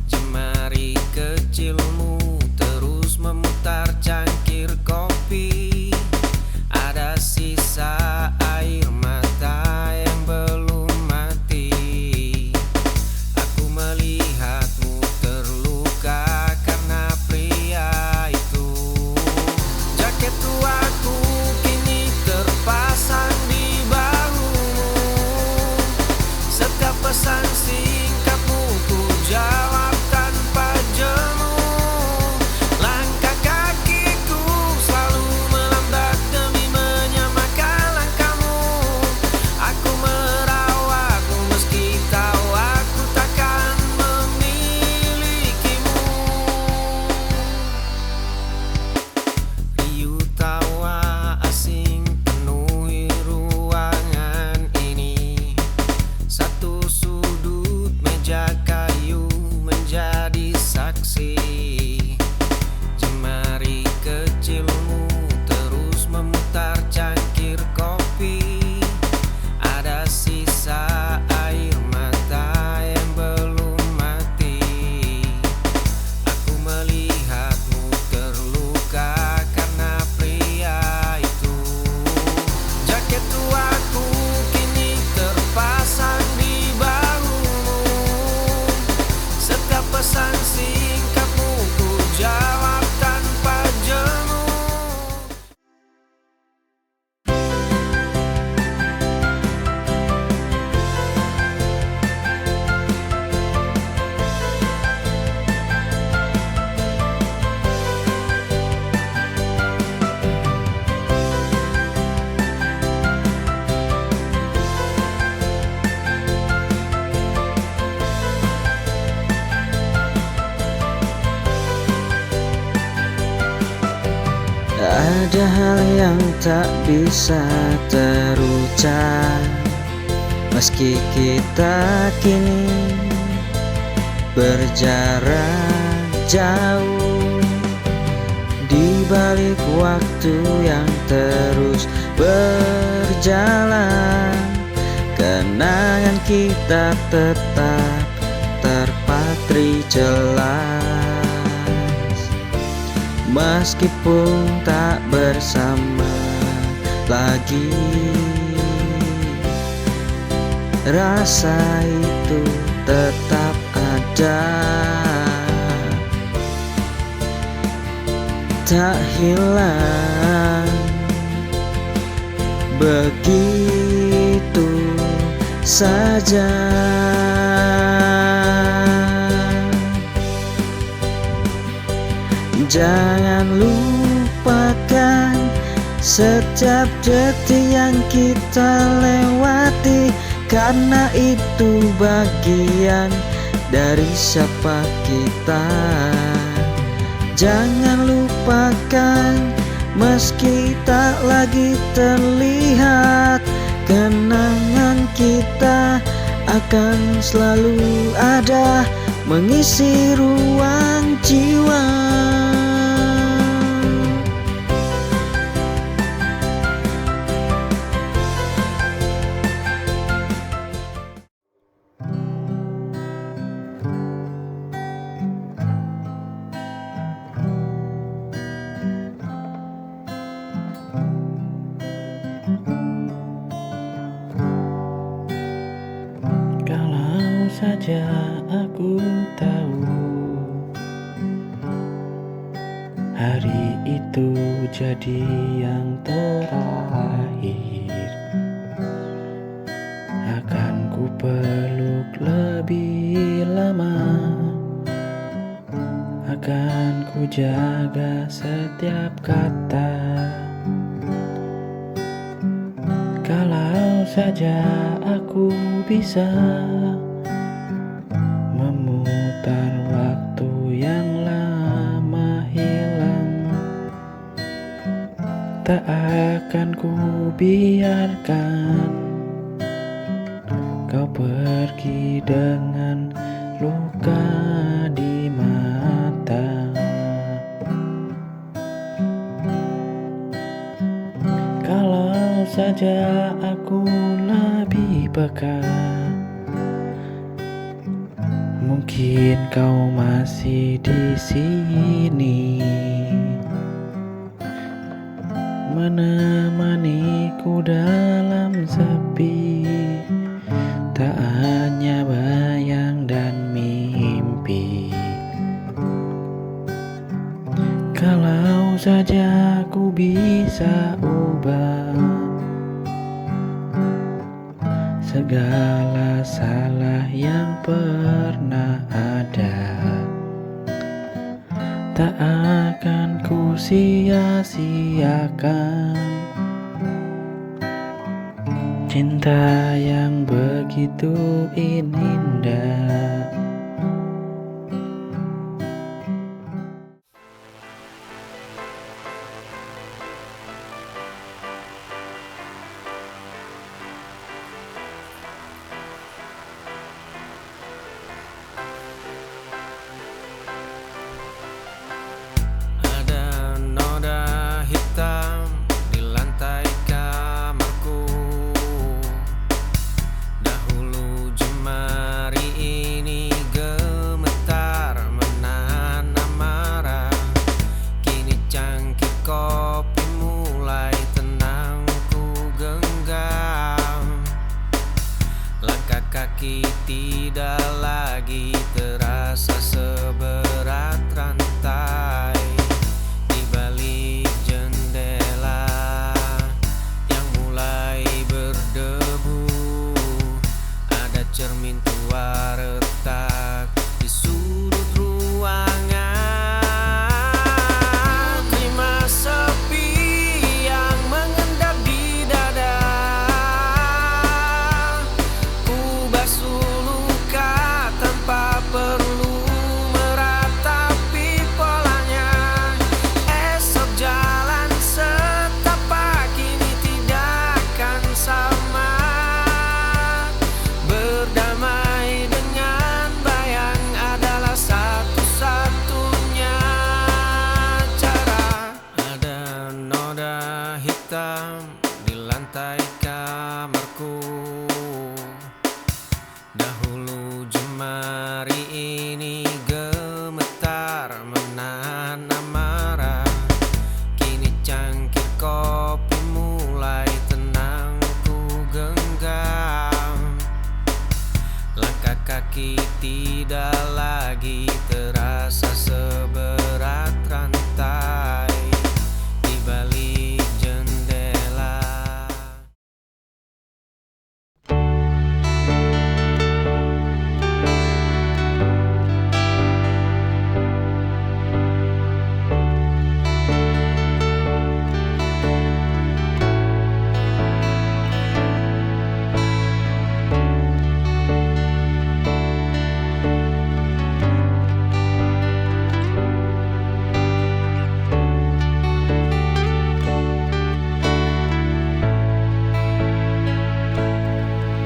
Jemari kecilmu terus memutar cangkir kopi. Ada sisa air mata yang belum mati. Aku melihatmu terluka karena pria itu. Jaket tuaku kini terpasang di bahumu. Setiap pesan singkatmu ku jawab tanpa jemu. Langkah kakiku selalu melambat demi menyamakan langkahmu. Aku merawatmu meski tahu aku takkan memilikimu. Riuh tawa asing penuhi ruangan ini. Satu sudut meja kayu menjadi saksi. Jemari kecilmu terus memutar cangkir kopi. Ada sisa air mata yang belum mati. Aku melihatmu terluka karena pria itu. Jaket tuaku kini terpasang di bahumu. Setiap pesan singkatmu ku jawab tanpa jemu. Ada hal yang tak bisa terucap, meski kita kini berjarak jauh. Di balik waktu yang terus berjalan, kenangan kita tetap terpatri jelas. Meskipun tak bersama lagi, rasa itu tetap ada, tak hilang begitu saja. Jangan lupakan setiap detik yang kita lewati, karena itu bagian dari siapa kita. Jangan lupakan, meski tak lagi terlihat, kenangan kita akan selalu ada, mengisi ruang jiwa. Kalau saja aku tahu hari itu jadi yang terakhir, akan ku peluk lebih lama, akan ku jaga setiap kata. Kalau saja aku bisa memutar waktu yang lama hilang, tak akan ku biarkan kau pergi dengan luka di mata. Kalau saja aku lebih peka, mungkin kau masih di sini, menemaniku dalam sepi, tak hanya bayang dan mimpi. Kalau saja aku bisa ubah segala salah yang pernah ada, tak akan ku sia-siakan cinta yang begitu indah. Ada noda hitam di lantai kamarku. Dahulu jemari ini gemetar menahan amarah. Kini cangkir kopi mulai tenang ku genggam. Langkah kaki tidak lagi terasa seberat rantai. Di balik jendela yang mulai berdebu, ada cermin tua retak di sudut ruangan. Terima sepi yang mengendap di dada. Ku basuh luka tanpa perlu meratapi polanya. Esok jalan setapak kini tidak akan sama. Berdamai dengan lemari ini gemetar menahan amarah. Kini cangkir kopi mulai tenang ku genggam. Langkah kaki tidak lagi terasa seberat rantai di balik jendela.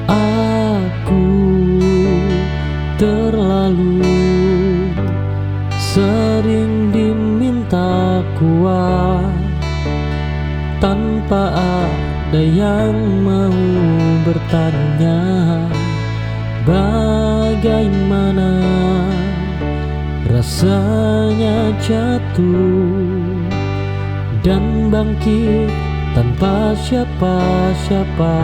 Aku terlalu sering diminta kuat tanpa ada yang mau bertanya bagaimana rasanya jatuh dan bangkit tanpa siapa-siapa.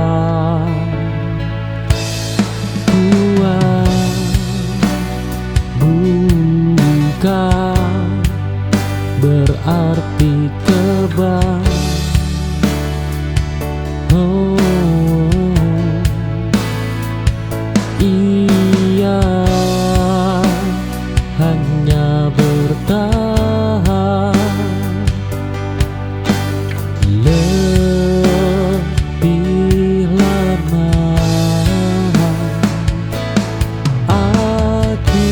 Kuat bukan berarti kebal. Oh, ia hanya bertahan lebih lama. Aku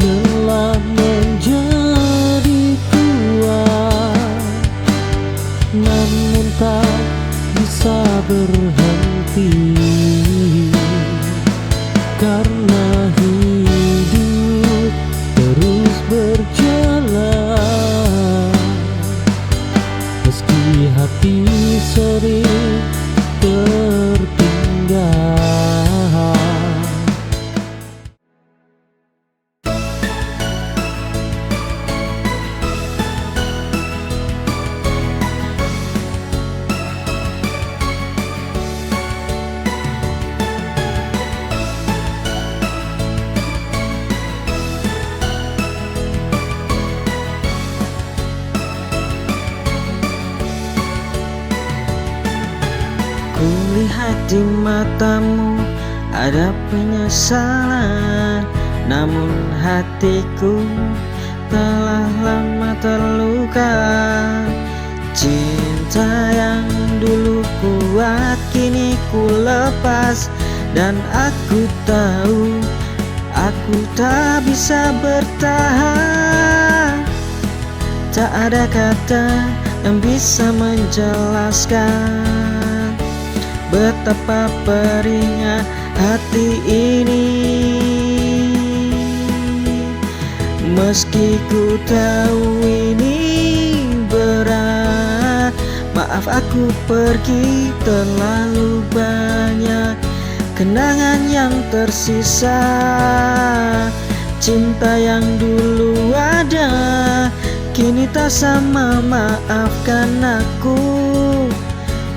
lelah menjadi kuat, namun tak bisa berhenti karena hidup terus berjalan meski hati sering tertinggal. Kulihat di matamu ada penyesalan, namun hatiku telah lama terluka. Cinta yang dulu kuat kini ku lepas, dan aku tahu aku tak bisa bertahan. Tak ada kata yang bisa menjelaskan betapa perihnya hati ini. Meski ku tahu ini berat, maaf aku pergi, terlalu banyak kenangan yang tersisa. Cinta yang dulu ada kini tak sama, maafkan aku.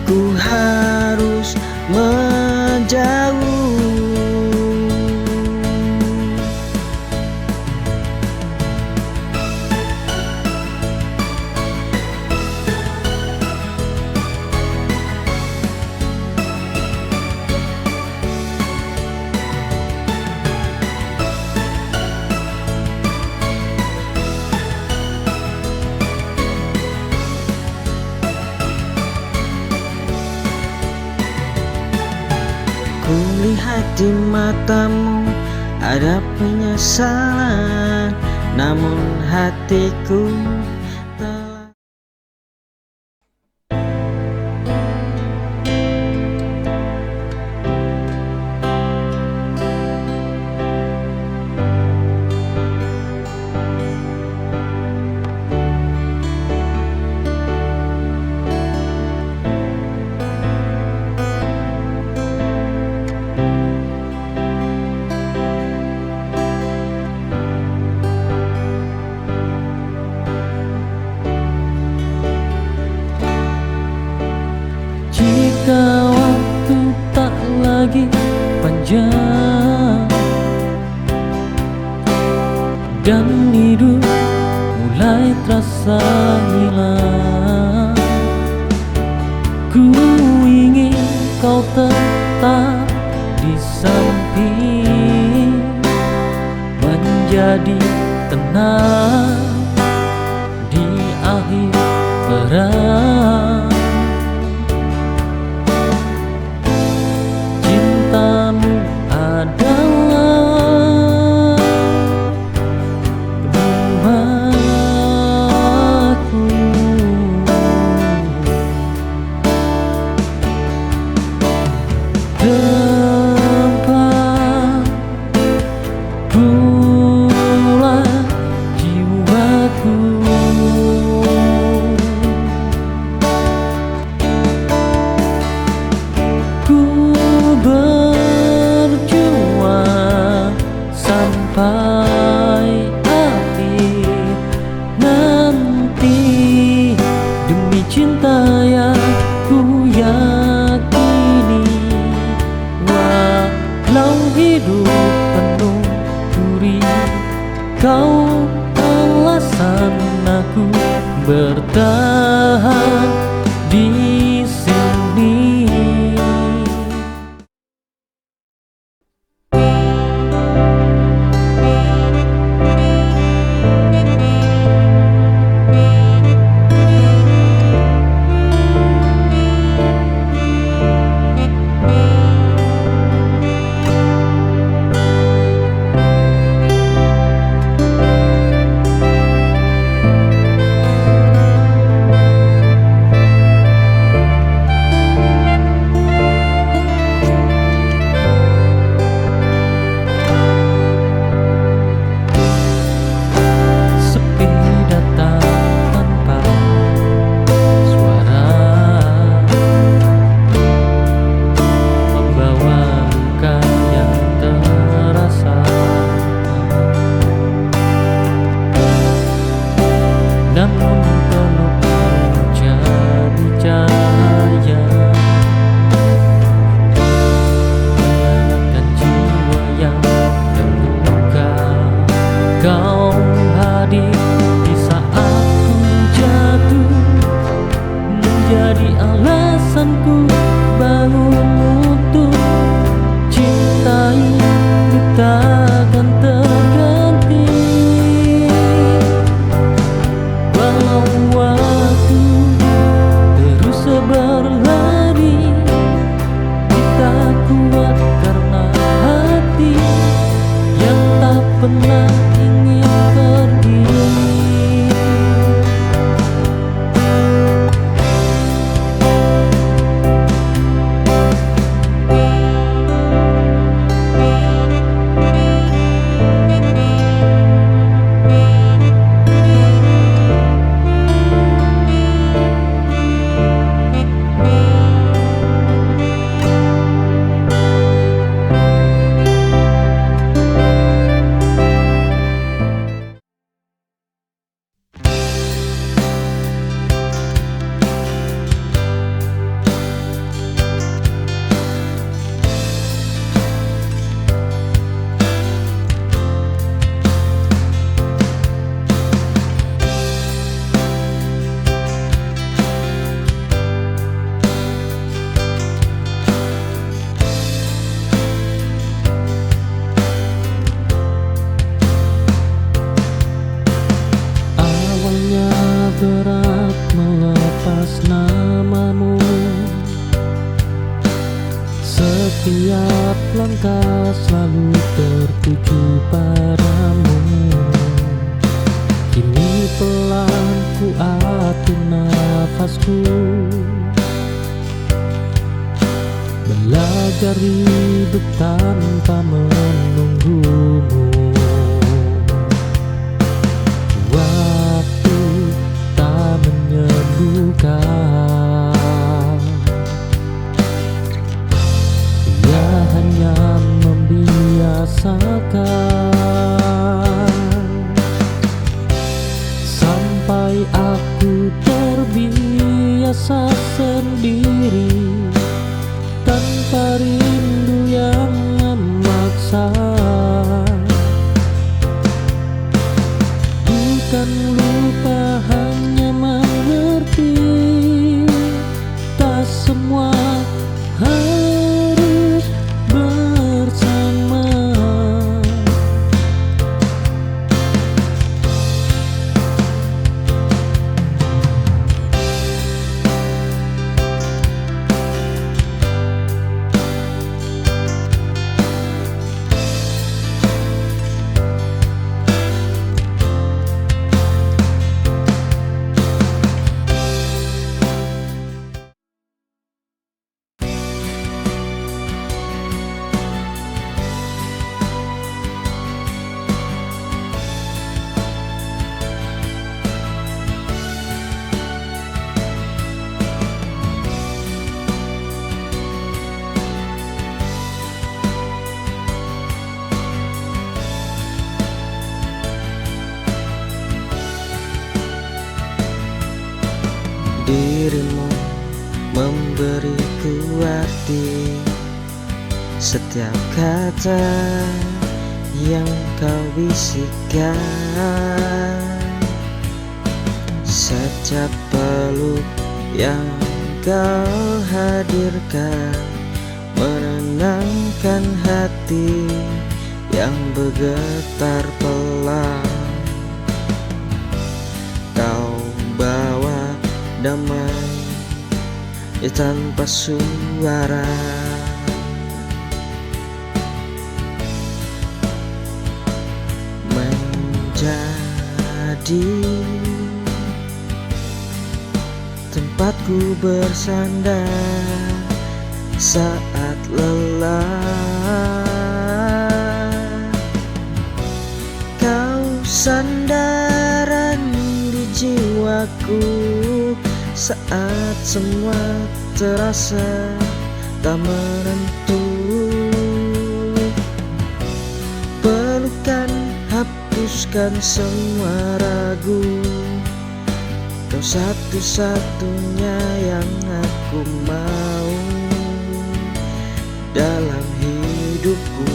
Ku harus menjauh. Kulihat di matamu ada penyesalan, namun hatiku telah. dan hidup mulai terasa hilang. Ku ingin kau tetap di samping, menjadi tenang di akhir perang. Cintamu adalah rumahku, tempat pulang jiwaku. Ku berjuang sampai akhir nanti demi cinta yang ku yakini. Walau hidup penuh duri, kau alasan aku bertahan di sini. Sepi datang tanpa suara, membawa luka yang terasa. Namun peluk menjadi cahaya, menenangkan jiwa yang terluka. Kau hadir di saat ku jatuh, menjadi alasanku bangun utuh. Cinta ini takkan terganti, walau waktu terus berlari. Kita kuat karena hati yang tak pernah ingin pergi. Awalnya berat melepas namamu, setiap langkah selalu tertuju padamu. Kini pelan ku atur nafasku, belajar hidup tanpa menunggumu. Waktu tak menyembuhkan, ia hanya membiasakan, sampai aku terbiasa sendiri tanpa rindu yang memaksa. dirimu memberiku arti. Setiap kata yang kau bisikan, setiap peluk yang kau hadirkan, menenangkan hati yang bergetar pelan. Kau bawa damai tanpa suara, menjadi tempatku bersandar saat lelah. Kau sandaran di jiwaku saat semua terasa tak menentu. Pelukan hapuskan semua ragu, kau satu-satunya yang aku mau dalam hidupku.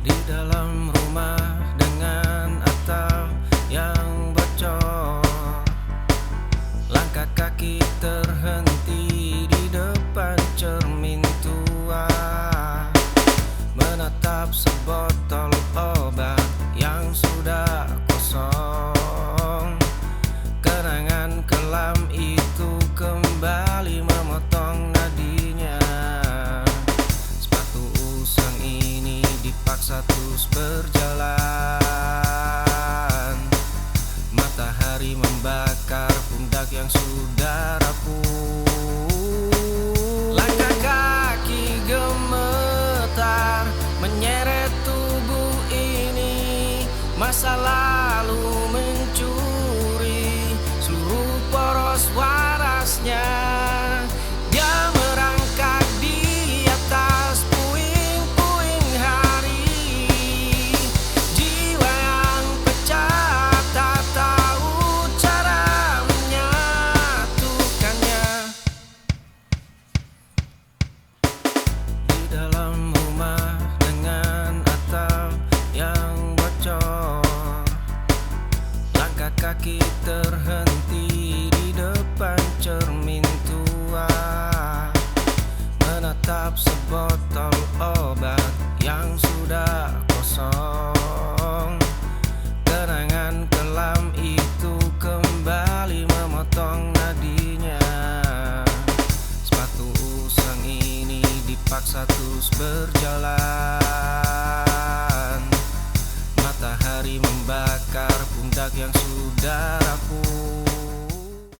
Di dalam rumah dengan atap yang bocor, langkah kaki terhenti di depan cermin tua, menatap sebotol obat yang sudah kosong. Kenangan kelam itu kembali memotong nadinya. Sepatu usang ini dipaksa terus berjalan. Matahari membakar pundak yang sudah rapuh. Langkah kaki gemetar menyeret tubuh ini. Masa lalu mencuri seluruh poros warasnya. Dia merangkak di atas puing-puing hari. Jiwa yang pecah dalam rumah dengan atap yang bocor, langkah kaki terhenti di depan cermin tua, menatap sebotol obat yang sudah kosong. Kenangan kelam itu kembali memotong nadinya. Sepatu usang ini dipaksa terus berjalan. Matahari membakar pundak yang sudah rapuh.